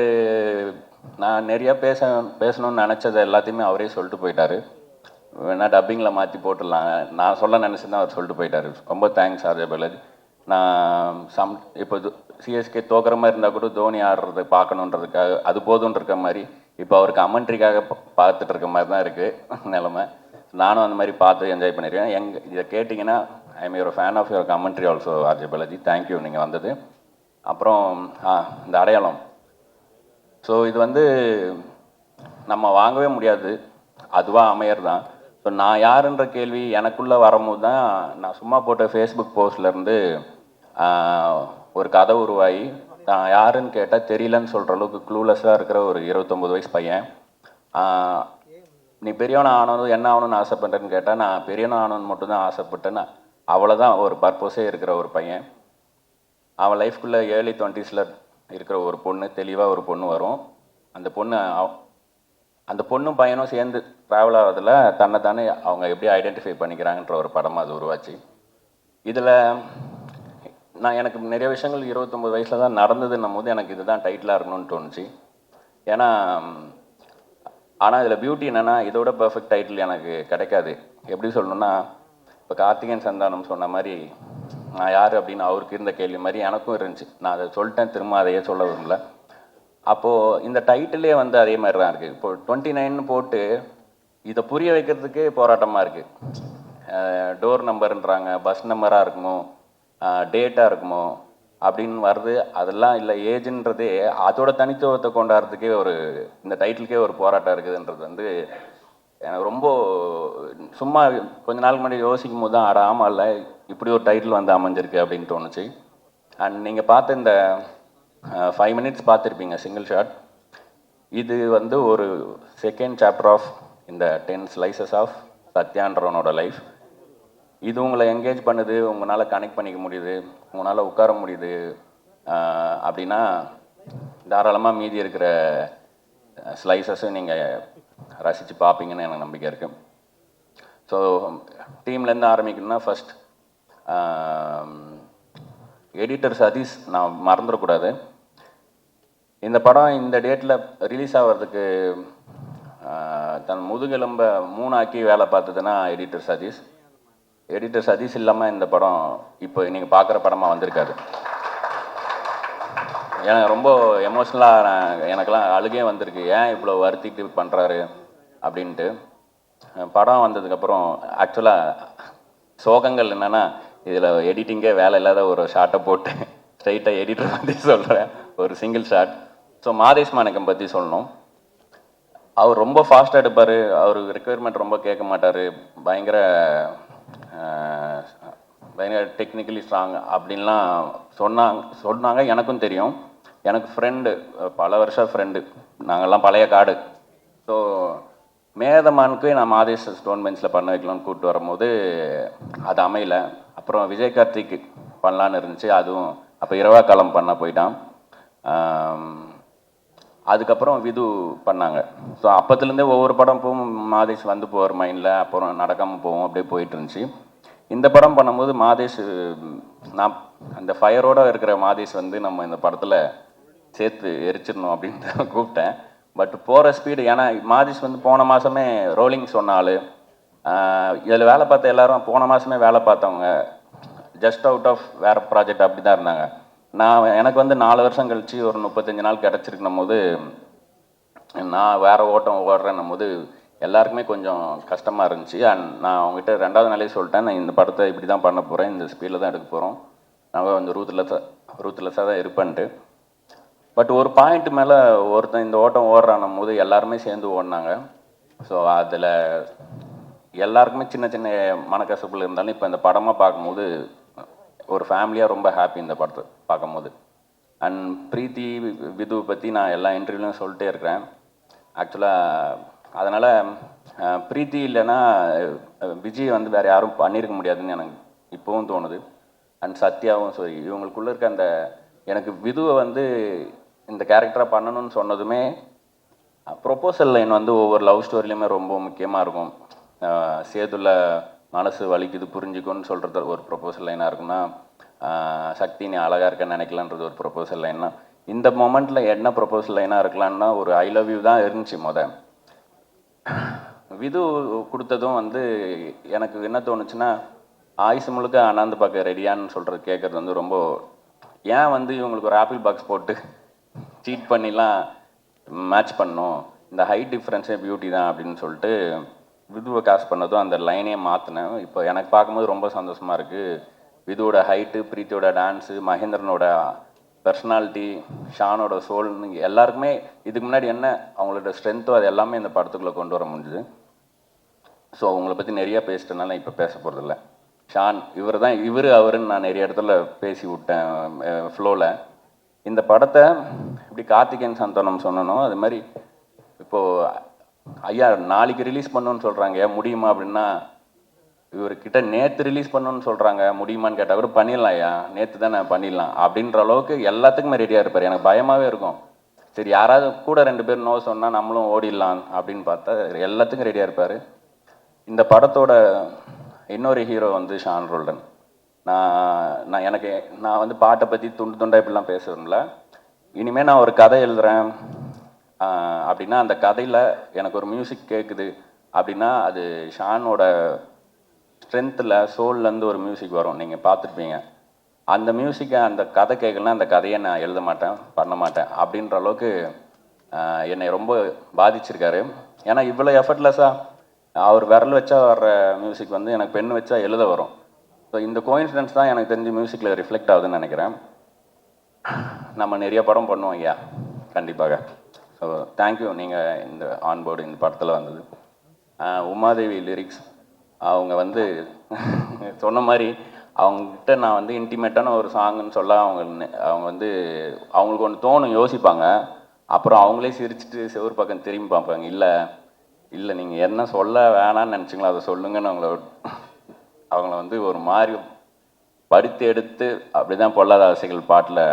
நான் நிறையா பேசணும்னு நினச்சதை எல்லாத்தையுமே அவரே சொல்லிட்டு போயிட்டார். வேணா டப்பிங்கில் மாற்றி போட்டுடலாம், நான் சொல்ல நினச்சிருந்தேன், அவர் சொல்லிட்டு போயிட்டார். ரொம்ப தேங்க்ஸ் ஆர்ஜே பாலாஜி. நான் இப்போ சிஎஸ்கே தோக்குற மாதிரி இருந்தால் கூட தோனி ஆடுறதை பார்க்கணுன்றதுக்காக அது போதும்னு இருக்க மாதிரி இப்போ அவர் கமெண்ட்ரிக்காக பார்த்துட்டு இருக்க மாதிரி தான் இருக்குது நிலமை. நானும் அந்த மாதிரி பார்த்து என்ஜாய் பண்ணியிருக்கேன். இதை கேட்டிங்கன்னா I am your fan of your commentary also RJ Balaji, thank you நீங்கள் வந்தது. அப்புறம் இந்த அடையாளம், ஸோ இது வந்து நம்ம வாங்கவே முடியாது, அதுவாக அமையர் தான். ஸோ நான் யாருன்ற கேள்வி எனக்குள்ளே வரும்போது தான் நான் சும்மா போட்ட ஃபேஸ்புக் போஸ்ட்லேருந்து ஒரு கதை உருவாகி நான் யாருன்னு கேட்டால் தெரியலன்னு சொல்கிற அளவுக்கு க்ளூலெஸ்ஸாக இருக்கிற ஒரு 29 வயசு பையன். நீ பெரியவன் ஆனதும் என்ன ஆகணும்னு ஆசைப்பட்டேன்னு கேட்டால் நான் பெரியவன் ஆகணும்னு மட்டும்தான் ஆசைப்பட்டேன்னு அவ்வளோதான் ஒரு பர்பஸே இருக்கிற ஒரு பையன். அவன் லைஃப்குள்ளே ஏர்லி 20s இருக்கிற ஒரு பொண்ணு, தெளிவாக ஒரு பொண்ணு வரும். அந்த பொண்ணும் பையனும் சேர்ந்து ட்ராவல் ஆகிறதுல தன்னைத்தானே அவங்க எப்படி ஐடென்டிஃபை பண்ணிக்கிறாங்கன்ற ஒரு படமாக அது உருவாச்சு. இதில் எனக்கு நிறைய விஷயங்கள் 29 வயசில் தான் நடந்ததுன்னும் போது எனக்கு இதுதான் டைட்டிலாக இருக்கணும்னு தோணுச்சு. ஏன்னா ஆனால் இதில் பியூட்டி என்னென்னா இதோட பர்ஃபெக்ட் டைட்டில் எனக்கு கிடைக்காது. எப்படி சொல்லணுன்னா, இப்போ கார்த்திகேயன் சந்தானம் சொன்ன மாதிரி நான் யார் அப்படின்னு அவருக்கு இருந்த கேள்வி மாதிரி எனக்கும் இருந்துச்சு. நான் அதை சொல்லிட்டேன், திரும்ப அதையே சொல்ல விரும்பல. அப்போது இந்த டைட்டிலே வந்து அதே மாதிரி தான் இருக்குது. இப்போ 29 போட்டு இதை புரிய வைக்கிறதுக்கே போராட்டமாக இருக்குது. டோர் நம்பருன்றாங்க, பஸ் நம்பராக இருக்குமோ, டேட்டாக இருக்குமோ அப்படின்னு வருது. அதெல்லாம் இல்லை, ஏஜ்ன்றதே அதோட தனித்துவத்தை கொண்டாடுறதுக்கே இந்த டைட்டிலுக்கே ஒரு போராட்டம் இருக்குதுன்றது வந்து எனக்கு ரொம்ப சும்மா கொஞ்ச நாளுக்கு முன்னாடி யோசிக்கும் போது தான் ஆமாம் இல்லை இப்படி ஒரு டைட்டில் வந்து அமைஞ்சிருக்கு அப்படின்னு தோணுச்சு. அண்ட் நீங்கள் பார்த்த இந்த 5 மினிட்ஸ் பார்த்துருப்பீங்க சிங்கிள் ஷாட். இது வந்து ஒரு செகண்ட் சாப்டர் ஆஃப் இந்த 10 ஸ்லைசஸ் ஆஃப் சத்யான்றவனோட லைஃப். இது உங்களை என்கேஜ் பண்ணுது, உங்களால் கனெக்ட் பண்ணிக்க முடியுது, உங்களால் உட்கார முடியுது அப்படின்னா தாராளமாக மீதி இருக்கிற ஸ்லைசஸும் நீங்கள் ரசித்து பார்ப்பீங்கன்னு எனக்கு நம்பிக்கை இருக்குது. ஸோ டீம்லேருந்து ஆரம்பிக்கணும்னா ஃபஸ்ட் எடிட்டர் சதீஷ் நான் மறந்துடக்கூடாது. இந்த படம் இந்த டேட்டில் ரிலீஸ் ஆகிறதுக்கு தன் முதுகெலும்பை 3 ஆக்கி வேலை பார்த்ததுன்னா எடிட்டர் சதீஷ். எடிட்டர் சதீஷ் இல்லாமல் இந்த படம் இப்போ நீங்கள் பார்க்குற படமாக வந்திருக்காது. எனக்கு ரொம்ப எமோஷ்னலாக எனக்கெல்லாம் அழுகே வந்திருக்கு, ஏன் இவ்வளோ வருத்திட்டு பண்ணுறாரு அப்படின்ட்டு. படம் வந்ததுக்கப்புறம் ஆக்சுவலாக சோகங்கள் என்னென்னா, இதில் எடிட்டிங்கே வேலை இல்லாத ஒரு ஷார்ட்டை போட்டு ஸ்ட்ரைட்டாக எடிட்டர் பற்றி சொல்கிறேன், ஒரு சிங்கிள் ஷாட். ஸோ மாதேஷ் மாணிக்கம் பற்றி சொல்லணும். அவர் ரொம்ப ஃபாஸ்ட்டாக எடுப்பார், அவருக்கு ரெக்குயர்மெண்ட் ரொம்ப கேட்க மாட்டார், பயங்கர டெக்னிக்கலி ஸ்ட்ராங் அப்படின்லாம் சொன்னாங்க. எனக்கும் தெரியும், எனக்கு ஃப்ரெண்டு, பல வருஷம் ஃப்ரெண்டு, நாங்கள்லாம் பழைய காடு. ஸோ மேதமானுக்கு நான் மாதேஷ் ஸ்டோன் பெஞ்சில் பண்ண வைக்கலாம்னு கூப்பிட்டு வரும்போது அது அமையல. அப்புறம் விஜய் கார்த்திக் பண்ணலான்னு இருந்துச்சு, அதுவும் அப்போ இரவா காலம் பண்ண போயிட்டான். அதுக்கப்புறம் விது பண்ணாங்க. ஸோ அப்போத்துலேருந்தே ஒவ்வொரு படம் போகும் மாதேஷ் வந்து போகிற மைண்டில், அப்புறம் நடக்காமல் போவோம், அப்படியே போயிட்டு இருந்துச்சு. இந்த படம் பண்ணும்போது மாதேஷ், நான் அந்த ஃபயரோடு இருக்கிற மாதேஷ் வந்து நம்ம இந்த படத்தில் சேர்த்து எரிச்சிடணும் அப்படின்ட்டு கூப்பிட்டேன். பட் போகிற ஸ்பீடு, ஏன்னா மாதேஷ் வந்து போன மாதமே ரோலிங் சொன்னாலும் இதில் வேலை பார்த்த எல்லாரும் போன மாதமே வேலை பார்த்தவங்க, ஜஸ்ட் அவுட் ஆஃப் வேறு ப்ராஜெக்ட் அப்படி தான் இருந்தாங்க. எனக்கு வந்து 4 வருஷம் கழித்து ஒரு 35 நாள் கிடச்சிருக்கணும் போது, நான் வேறு ஓட்டம் ஓடுறேன்னும் போது எல்லாருக்குமே கொஞ்சம் கஷ்டமாக இருந்துச்சு. அண்ட் நான் அவங்ககிட்ட 2வது நாளே சொல்லிட்டேன், நான் இந்த படத்தை இப்படி தான் பண்ண போகிறேன், இந்த ஸ்பீடில் தான் எடுக்க போகிறோம், நான் கொஞ்சம் ரூத்லெஸ்ஸாக தான் இருப்பேன்ட்டு. பட் ஒரு பாயிண்ட் மேலே ஒருத்தன் இந்த ஓட்டம் ஓடுறான்னும் போது எல்லாருமே சேர்ந்து ஓடினாங்க. ஸோ அதில் எல்லாருக்குமே சின்ன சின்ன மனக்கசப்புகள் இருந்தாலும் இப்போ இந்த படமாக பார்க்கும்போது ஒரு ஃபேமிலியாக ரொம்ப ஹாப்பி இந்த படத்தை பார்க்கும்போது. அண்ட் பிரீத்தி விது பற்றி நான் எல்லா இன்டர்வியூலையும் சொல்லிட்டே இருக்கிறேன். ஆக்சுவலாக அதனால் பிரீத்தி இல்லைன்னா விஜய் வந்து வேறு யாரும் பண்ணியிருக்க முடியாதுன்னு எனக்கு இப்போவும் தோணுது. அண்ட் சத்யாவும் சரி, இவங்களுக்குள்ளே இருக்க அந்த, எனக்கு விதுவை வந்து இந்த கேரக்டராக பண்ணணும்னு சொன்னதுமே ப்ரொப்போசல் லைன் வந்து ஒவ்வொரு லவ் ஸ்டோரிலையுமே ரொம்ப முக்கியமாக இருக்கும். சேதுல மனசு வலிக்குது புரிஞ்சுக்கோன்னு சொல்கிறது ஒரு ப்ரொப்போசல் லைனாக இருக்குன்னா, சக்தி நீ அழகாக இருக்கன்னு நினைக்கலான்றது ஒரு ப்ரொப்போசல் லைன்னா, இந்த மொமெண்ட்டில் என்ன ப்ரொப்போசல் லைனாக இருக்கலான்னா ஒரு ஐ லவ் யூ தான் இருந்துச்சு. விது கொடுத்ததும் வந்து எனக்கு என்ன தோணுச்சுன்னா, ஆயுசு முழுக்க அண்ணாந்து பார்க்க ரெடியான்னு சொல்கிறது கேட்குறது வந்து ரொம்ப, ஏன் வந்து இவங்களுக்கு ஒரு ஆப்பிள் பாக்ஸ் போட்டு சீட் பண்ணிலாம் மேட்ச் பண்ணணும், இந்த ஹைட் டிஃப்ரென்ஸே பியூட்டி தான் அப்படின்னு சொல்லிட்டு விதுவை காஸ்ட் பண்ணதும் அந்த லைனே மாற்றினேன். இப்போ எனக்கு பார்க்கும்போது ரொம்ப சந்தோஷமாக இருக்குது. விதுவோட ஹைட்டு, பிரீத்தியோட டான்ஸு, மகேந்திரனோட பர்சனாலிட்டி, ஷானோட சோல்னு எல்லாருக்குமே இதுக்கு முன்னாடி என்ன அவங்களோட ஸ்ட்ரென்த்தோ அது எல்லாமே இந்த படத்துக்குள்ளே கொண்டு வர முடிஞ்சுது. ஸோ அவங்கள பற்றி நிறையா பேசிட்டனால இப்போ பேச போகிறதில்ல. ஷான் இவர் அவருன்னு நான் நிறைய இடத்துல பேசி விட்டேன் ஃப்ளோவில். இந்த படத்தை இப்படி கார்த்திகேயன் சந்தானம் சொன்னனோ அது மாதிரி இப்போது ஐயா நாளைக்கு ரிலீஸ் பண்ணணுன்னு சொல்கிறாங்க, முடியுமா அப்படின்னா, இவர்கிட்ட நேற்று ரிலீஸ் பண்ணணுன்னு சொல்கிறாங்க, முடியுமான்னு கேட்டால் கூட பண்ணிடலாம் ஐயா, நேற்று தான் நான் பண்ணிடலாம் அப்படின்ற அளவுக்கு எல்லாத்துக்குமே ரெடியாக இருப்பார். எனக்கு பயமாகவே இருக்கும், சரி யாராவது கூட 2 பேர் நோ சொன்னால் நம்மளும் ஓடிடலாம் அப்படின்னு பார்த்தா எல்லாத்துக்கும் ரெடியாக இருப்பார். இந்த படத்தோட இன்னொரு ஹீரோ வந்து ஷான் ரோல்டன். நான் வந்து பாட்டை பற்றி துண்டு துண்டாக இப்படிலாம் பேசுகிறேன்ல, இனிமேல் நான் ஒரு கதை எழுதுகிறேன் அப்படின்னா அந்த கதையில் எனக்கு ஒரு மியூசிக் கேட்குது அப்படின்னா அது ஷானோட ஸ்ட்ரென்த்தில் சோல்லேருந்து ஒரு மியூசிக் வரும், நீங்கள் பார்த்துருப்பீங்க. அந்த மியூசிக்கை அந்த கதை கேட்கலன்னா அந்த கதையை நான் எழுத மாட்டேன், பண்ண மாட்டேன் அப்படின்ற அளவுக்கு என்னை ரொம்ப பாதிச்சிருக்காரு. ஏன்னா இவ்வளோ எஃபர்ட்லெஸ்ஸாக அவர் விரல் வச்சா வர்ற மியூசிக் வந்து எனக்கு பெண் வச்சா எழுத வரும். ஸோ இந்த கோயின்சிடன்ஸ் தான் எனக்கு தெரிஞ்சு மியூசிக்கில் ரிஃப்ளெக்ட் ஆகுதுன்னு நினைக்கிறேன். நம்ம நிறைய படம் பண்ணுவோம் ஐயா, கண்டிப்பாக. ஸோ தேங்க்யூ, நீங்கள் இந்த ஆன்போர்டு இந்த படத்தில் வந்தது. உமாதேவி லிரிக்ஸ் அவங்க வந்து சொன்ன மாதிரி அவங்ககிட்ட நான் வந்து இன்டிமேட்டான ஒரு சாங்குன்னு சொல்ல அவங்க வந்து அவங்களுக்கு ஒன்று தோணும், யோசிப்பாங்க, அப்புறம் அவங்களே சிரிச்சுட்டு செவ்வறு பக்கம் திரும்பி பார்ப்பாங்க. இல்லை நீங்கள் என்ன சொல்ல வேணான்னு நினச்சிங்களோ அதை சொல்லுங்கன்னு அவங்கள அவங்கள வந்து ஒரு மாதிரி படுத்தி எடுத்து அப்படி தான் பொல்லாத ஆசைகள் பாட்டில்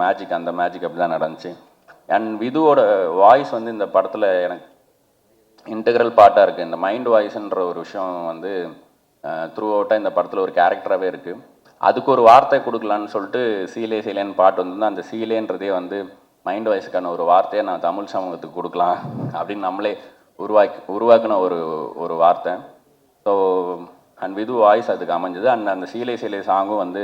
மேஜிக், அந்த மேஜிக் அப்படி தான் நடந்துச்சு. அண்ட் விதுவோட வாய்ஸ் வந்து இந்த படத்தில் எனக்கு இன்டெக்ரல் பார்ட்டாக இருக்குது. இந்த மைண்ட் வாய்ஸ்ன்ற ஒரு விஷயம் வந்து த்ரூ அவுட்டாக இந்த படத்தில் ஒரு கேரக்டராகவே இருக்குது. அதுக்கு ஒரு வார்த்தை கொடுக்கலான்னு சொல்லிட்டு சீலே சீலேன்னு பாட்டு வந்து அந்த சீலேன்றதே வந்து மைண்ட் வாய்ஸுக்கான ஒரு வார்த்தையை நான் தமிழ் சமூகத்துக்கு கொடுக்கலாம் அப்படின்னு நம்மளே உருவாக்கின ஒரு வார்த்தை. ஸோ அண்ட் விது வாய்ஸ் அதுக்கு அமைஞ்சது. அண்ட் அந்த சீலே சீலே சாங்கும் வந்து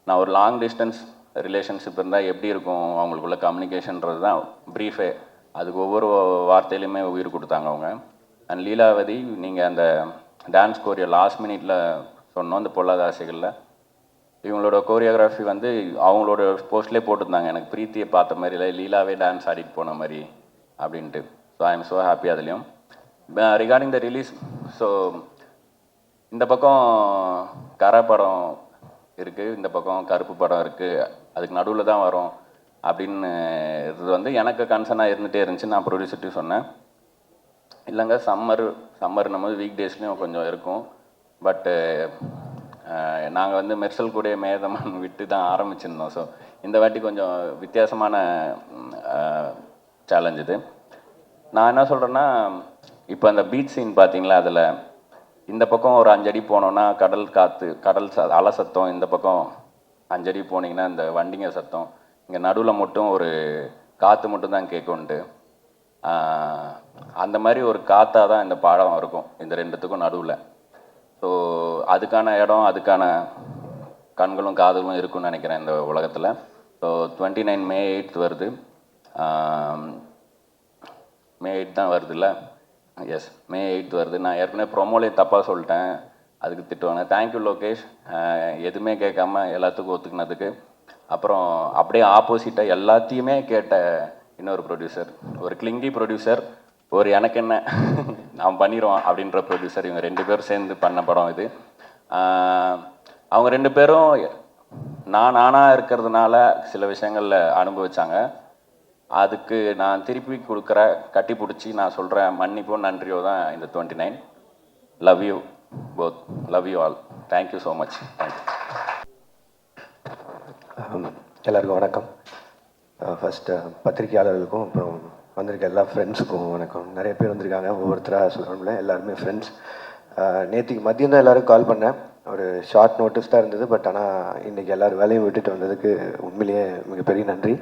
நான் ஒரு லாங் டிஸ்டன்ஸ் ரிலேஷன்ஷிப் இருந்தால் எப்படி இருக்கும் அவங்களுக்குள்ள கம்யூனிகேஷன்றது தான் ப்ரீஃபே. அதுக்கு ஒவ்வொரு வார்த்தையிலையுமே உயிர் கொடுத்தாங்க அவங்க. அண்ட் லீலாவதி, நீங்கள் அந்த டான்ஸ் கோரியோ லாஸ்ட் மினிட்ல சொன்னோம் அந்த பொல்லாத ஆசைகளில், இவங்களோட கோரியோகிராஃபி வந்து அவங்களோட போஸ்ட்லேயே போட்டிருந்தாங்க, எனக்கு பிரீத்தியை பார்த்த மாதிரி இல்லை, லீலாவே டான்ஸ் ஆடிட்டு போன மாதிரி அப்படின்ட்டு. So I am so happy. அதுலேயும் ரிகார்டிங் த ரிலீஸ், ஸோ இந்த பக்கம் கரை படம் இருக்குது, இந்த பக்கம் கருப்பு படம் இருக்குது, அதுக்கு நடுவில் தான் வரும் அப்படின்னு இது வந்து எனக்கு கன்சர்னாக இருந்துகிட்டே இருந்துச்சு. நான் ப்ரொடியூசர்ட்டையும் சொன்னேன், இல்லைங்க சம்மர்னும் போது வீக் டேஸ்லேயும் கொஞ்சம் இருக்கும், பட்டு நாங்கள் வந்து மெர்சல் கூட மேதமன் விட்டு தான் ஆரம்பிச்சிருந்தோம். ஸோ இந்த வாட்டி கொஞ்சம் வித்தியாசமான சேலஞ்ச் இது. நான் என்ன சொல்கிறேன்னா, இப்போ அந்த பீச் சீன் பார்த்தீங்களா, அதில் இந்த பக்கம் ஒரு 5 அடி போனோன்னா கடல் காற்று, அலை சத்தம், இந்த பக்கம் 5 அடி போனீங்கன்னா இந்த வண்டிங்க சத்தம், இங்கே நடுவில் மட்டும் ஒரு காற்று மட்டும் தான் கேட்கும்ன்ட்டு, அந்த மாதிரி ஒரு காற்றாக தான் இந்த பாடம் இருக்கும் இந்த ரெண்டுத்துக்கும் நடுவில். ஸோ அதுக்கான இடம், அதுக்கான கண்களும் காதுகளும் இருக்குன்னு நினைக்கிறேன் இந்த உலகத்தில். ஸோ 29 May 8 வருது. May 8 தான் வருதுல்ல? எஸ், May 8 வருது. நான் ஏற்கனவே ப்ரொமோலேயே தப்பாக சொல்லிட்டேன், அதுக்கு திட்டுவாங்க. தேங்க்யூ லோகேஷ், எதுவுமே கேட்காம எல்லாத்துக்கும் ஒத்துக்கினதுக்கு. அப்புறம் அப்படியே ஆப்போசிட்டாக எல்லாத்தையுமே கேட்ட இன்னொரு ப்ரொடியூசர், ஒரு கிளிங்கி ப்ரொடியூசர், ஒரு எனக்கு என்ன நான் பண்ணிடுவோம் அப்படின்ற ப்ரொடியூசர், இவங்க 2 பேரும் சேர்ந்து பண்ண படம் இது. அவங்க 2 பேரும் நானாக இருக்கிறதுனால சில விஷயங்களில் அனுபவிச்சாங்க. அதுக்கு நான் திருப்பி கொடுக்குற கட்டி பிடிச்சி நான் சொல்கிறேன் மன்னிப்போ நன்றியோ தான் இந்த 29. Love you both, love you all, thank you so much. Thank you. எல்லாருக்கும் வணக்கம். ஃபஸ்ட்டு பத்திரிகையாளர்களுக்கும் அப்புறம் வந்திருக்க எல்லா ஃப்ரெண்ட்ஸுக்கும் வணக்கம். நிறைய பேர் வந்திருக்காங்க, ஒவ்வொருத்தராக சொல்லணும்ல, எல்லாருமே ஃப்ரெண்ட்ஸ். நேற்றுக்கு மதியம் தான் எல்லோரும் கால் பண்ணேன், ஒரு ஷார்ட் நோட்டீஸ் தான் இருந்தது. பட் ஆனால் இன்றைக்கி எல்லோரும் வேலையும் விட்டுட்டு வந்ததுக்கு உண்மையிலேயே மிகப்பெரிய நன்றி.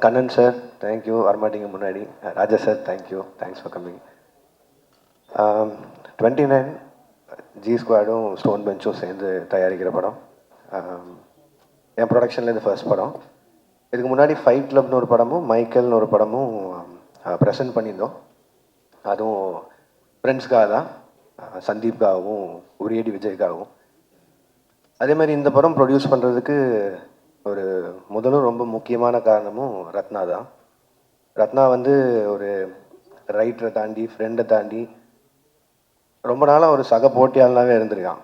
கண்ணன் சார் தேங்க்யூ, வரமாட்டீங்க முன்னாடி. Raja sir thank you, thanks for coming. 29 G ஸ்குவாடும் ஸ்டோன் பெஞ்சும் சேர்ந்து தயாரிக்கிற படம். என் ப்ரொடக்ஷனில் இது ஃபர்ஸ்ட் படம். இதுக்கு முன்னாடி ஃபைட் கிளப்னு ஒரு படமும் மைக்கேல்னு ஒரு படமும் ப்ரெசென்ட் பண்ணியிருந்தோம். அதுவும் ஃப்ரெண்ட்ஸ்க்காக தான், சந்தீப்காகவும் உரியடி விஜய்க்காகவும். அதே மாதிரி இந்த படம் ப்ரொடியூஸ் பண்ணுறதுக்கு ஒரு முதலும் ரொம்ப முக்கியமான காரணமும் ரத்னா தான். ரத்னா வந்து ஒரு ரைட்டரை தாண்டி, ஃப்ரெண்டை தாண்டி ரொம்ப நாளாக ஒரு சக போட்டியாளனாகவே இருந்திருக்கான்.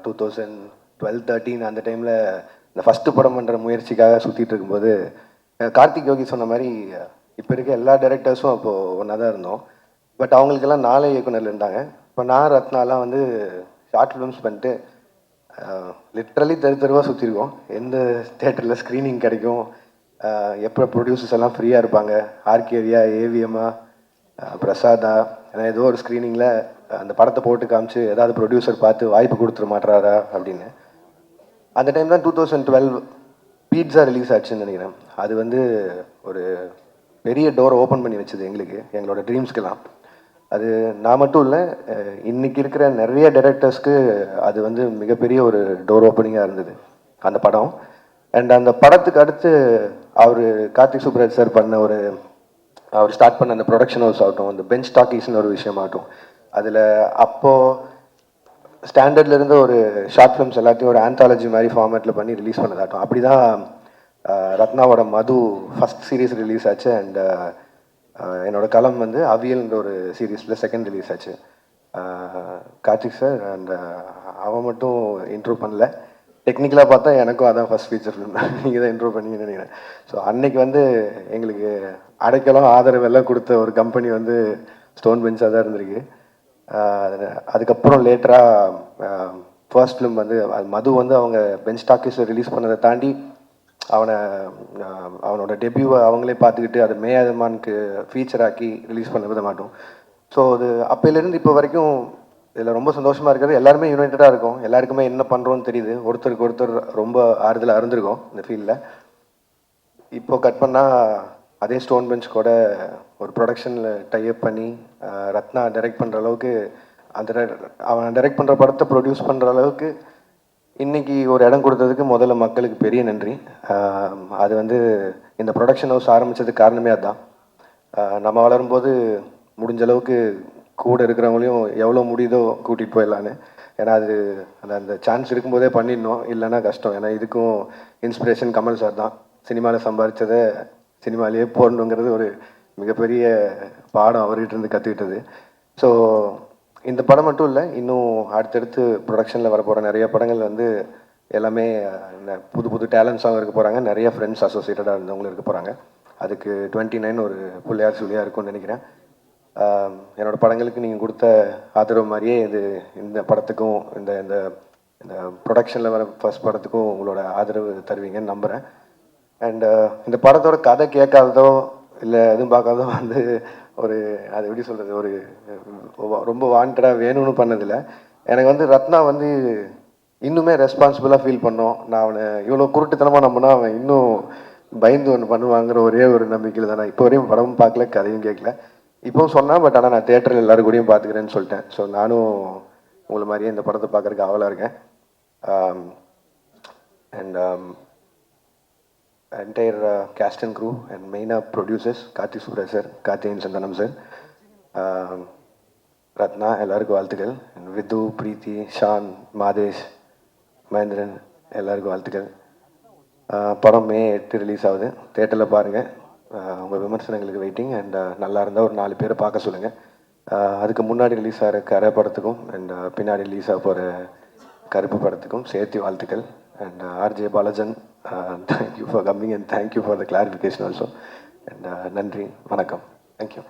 2012-13 அந்த டைமில் இந்த ஃபஸ்ட்டு படம் பண்ணுற முயற்சிக்காக சுற்றிட்டு இருக்கும்போது கார்த்திக் யோகி சொன்ன மாதிரி இப்போ இருக்க எல்லா டைரக்டர்ஸும் அப்போது ஒன்றா தான் இருந்தோம். பட் அவங்களுக்கெல்லாம் 4 இயக்குனர் இருந்தாங்க. இப்போ நான் ரத்னாலாம் வந்து ஷார்ட் ஃபிலிம்ஸ் பண்ணிட்டு லிட்ரலி தெருவாக சுற்றிருக்கோம். எந்த தேட்டரில் ஸ்க்ரீனிங் கிடைக்கும், எப்போ ப்ரொடியூசர்ஸ் எல்லாம் ஃப்ரீயாக இருப்பாங்க, ஆர்கேவியா, ஏவிஎம்மா, பிரசாதா, ஏன்னா ஏதோ ஒரு ஸ்க்ரீனிங்கில் அந்த படத்தை போட்டு காமிச்சு ஏதாவது ப்ரொடியூசர் பார்த்து வாய்ப்பு கொடுத்துட மாட்டாரா அப்படின்னு. அந்த டைம் தான் 2012 பீட்ஸா ரிலீஸ் ஆச்சுன்னு நினைக்கிறேன். அது வந்து ஒரு பெரிய டோரை ஓப்பன் பண்ணி வச்சுது எங்களுக்கு, எங்களோட ட்ரீம்ஸ்க்கெல்லாம். அது நான் மட்டும் இல்லை, இன்றைக்கி இருக்கிற நிறைய டைரக்டர்ஸ்க்கு அது வந்து மிகப்பெரிய ஒரு டோர் ஓப்பனிங்காக இருந்தது அந்த படம். அண்ட் அந்த படத்துக்கு அடுத்து அவர் கார்த்திக் சுப்ராஜ் சார் பண்ண அவர் ஸ்டார்ட் பண்ண அந்த ப்ரொடக்ஷன் ஹவுஸ் ஆகட்டும், அந்த பெஞ்ச் டாக்கீஸ்னு ஒரு விஷயமாகட்டும், அதில் அப்போது ஸ்டாண்டர்டில் இருந்த ஒரு ஷார்ட் ஃபிலிம்ஸ் எல்லாத்தையும் ஒரு ஆந்தாலஜி மாதிரி ஃபார்மேட்டில் பண்ணி ரிலீஸ் பண்ணதாகட்டும். அப்படி தான் ரத்னாவோட மது ஃபஸ்ட் சீரீஸ் ரிலீஸ் ஆச்சு. அண்ட் என்னோடய களம் வந்து அவியல்ன்ற ஒரு சீரீஸில் செகண்ட் ரிலீஸ் ஆச்சு. கார்த்திக் சார் அண்ட் அவன் மட்டும் இன்ட்ரூவ் பண்ணல, டெக்னிக்கலாக பார்த்தா எனக்கும் அதான் ஃபஸ்ட் ஃபீச்சர் ஃபிலிம், நீங்கள் தான் இன்ட்ரூவ் பண்ணீங்கன்னு நினைக்கிறேன். ஸோ அன்னைக்கு வந்து எங்களுக்கு அடைக்கலம் ஆதரவெல்லாம் கொடுத்த ஒரு கம்பெனி வந்து ஸ்டோன் பெஞ்சாக தான் இருந்திருக்கு. அதுக்கப்புறம் லேட்டராக ஃபர்ஸ்ட் ஃபிலிம் வந்து மது வந்து அவங்க பெஞ்ச் டாக்கீஸில் ரிலீஸ் பண்ணதை தாண்டி அவனோட டெபியூவை அவங்களே பார்த்துக்கிட்டு அதை மேயாதமானுக்கு ஃபீச்சர் ஆக்கி ரிலீஸ் பண்ண விட மாட்டோம். ஸோ அது அப்போலேருந்து இப்போ வரைக்கும் இதில் ரொம்ப சந்தோஷமாக இருக்கிறது, எல்லாருமே யுனைட்டடாக இருக்கும், எல்லாருக்குமே என்ன பண்ணுறோன்னு தெரியுது, ஒருத்தருக்கு ஒருத்தர் ரொம்ப ஆறுதலாக இருந்திருக்கோம் இந்த ஃபீல்டில். இப்போ கட் பண்ணால் அதே ஸ்டோன் பெஞ்ச் கூட ஒரு ப்ரொடக்ஷனில் டைப் பண்ணி ரத்னா டைரக்ட் பண்ணுற அளவுக்கு அவன் டைரக்ட் பண்ணுற படத்தை ப்ரொடியூஸ் பண்ணுற அளவுக்கு இன்றைக்கி ஒரு இடம் கொடுத்ததுக்கு முதல்ல மக்களுக்கு பெரிய நன்றி. அது வந்து இந்த ப்ரொடக்ஷன் ஹவுஸ் ஆரம்பித்ததுக்கு காரணமே அதுதான். நம்ம வளரும்போது முடிஞ்ச அளவுக்கு கூட இருக்கிறவங்களையும் எவ்வளோ முடியுதோ கூட்டிகிட்டு போயிடலான்னு. ஏன்னா அது அந்த சான்ஸ் இருக்கும்போதே பண்ணிடணும், இல்லைன்னா கஷ்டம். ஏன்னா இதுக்கும் இன்ஸ்பிரேஷன் கமல் சார் தான். சினிமாவில் சம்பாதிச்சதை சினிமாலேயே போடணுங்கிறது ஒரு மிகப்பெரிய பாடம் அவர்கிட்ட இருந்து கற்றுக்கிட்டது. ஸோ இந்த படம் மட்டும் இல்லை, இன்னும் அடுத்தடுத்து ப்ரொடக்ஷனில் வரப்போகிற நிறைய படங்கள் வந்து எல்லாமே புது புது டேலண்ட்ஸாகவும் இருக்க போகிறாங்க, நிறைய ஃப்ரெண்ட்ஸ் அசோசியேட்டடாக இருந்தவங்களும் இருக்க போகிறாங்க. அதுக்கு 29 ஒரு பிள்ளையார் சொல்லியாக இருக்கும்னு நினைக்கிறேன். என்னோடய படங்களுக்கு நீங்கள் கொடுத்த ஆதரவு மாதிரியே இந்த படத்துக்கும் இந்த இந்த இந்த ப்ரொடக்ஷனில் வர ஃபர்ஸ்ட் படத்துக்கும் உங்களோட ஆதரவு தருவீங்கன்னு நம்புகிறேன். அண்டு இந்த படத்தோட கதை கேட்காததோ இல்லை எதுவும் பார்க்காதோ வந்து அது எப்படி சொல்கிறது, ரொம்ப வாண்டடாக வேணும்னு பண்ணதில்லை. எனக்கு வந்து ரத்னா வந்து இன்னுமே ரெஸ்பான்சிபிளாக ஃபீல் பண்ணோம். நான் அவனை இவ்வளோ குருட்டுத்தனமாக நம்பினா அவன் இன்னும் பயந்து ஒன்று பண்ணுவாங்கிற ஒரே ஒரு நம்பிக்கையில் தான் நான் இப்போ வரையும் படமும் பார்க்கல, கதையும் கேட்கல. இப்போவும் சொன்னேன், பட் ஆனால் நான் தேட்டரில் எல்லோரும் கூடயும் பார்த்துக்கிறேன்னு சொல்லிட்டேன். ஸோ நானும் உங்களை மாதிரியே இந்த படத்தை பார்க்குறதுக்கு ஆவலாக இருக்கேன். And entire cast and crew and மெயினாக producers Karthik Subbaraj sir, Karthikeyan Santhanam sir, Rathna எல்லாருக்கும் வாழ்த்துக்கள். அண்ட் வித்து, பிரீத்தி, ஷான், மாதேஷ், மகேந்திரன் எல்லாருக்கும் வாழ்த்துக்கள். படம் May 8 ரிலீஸ் ஆகுது, தேட்டரில் பாருங்கள். உங்கள் விமர்சனங்களுக்கு வெயிட்டிங். அண்ட் நல்லா இருந்தால் ஒரு 4 பேரை பார்க்க சொல்லுங்கள். அதுக்கு முன்னாடி ரிலீஸ் ஆகிற கரை படத்துக்கும் அண்ட் பின்னாடி ரிலீஸ் ஆக போகிற கருப்பு படத்துக்கும் சேர்த்து வாழ்த்துக்கள். And RJ Balaji, thank you for coming and thank you for the clarification also. And நன்றி, வணக்கம், தேங்க்யூ.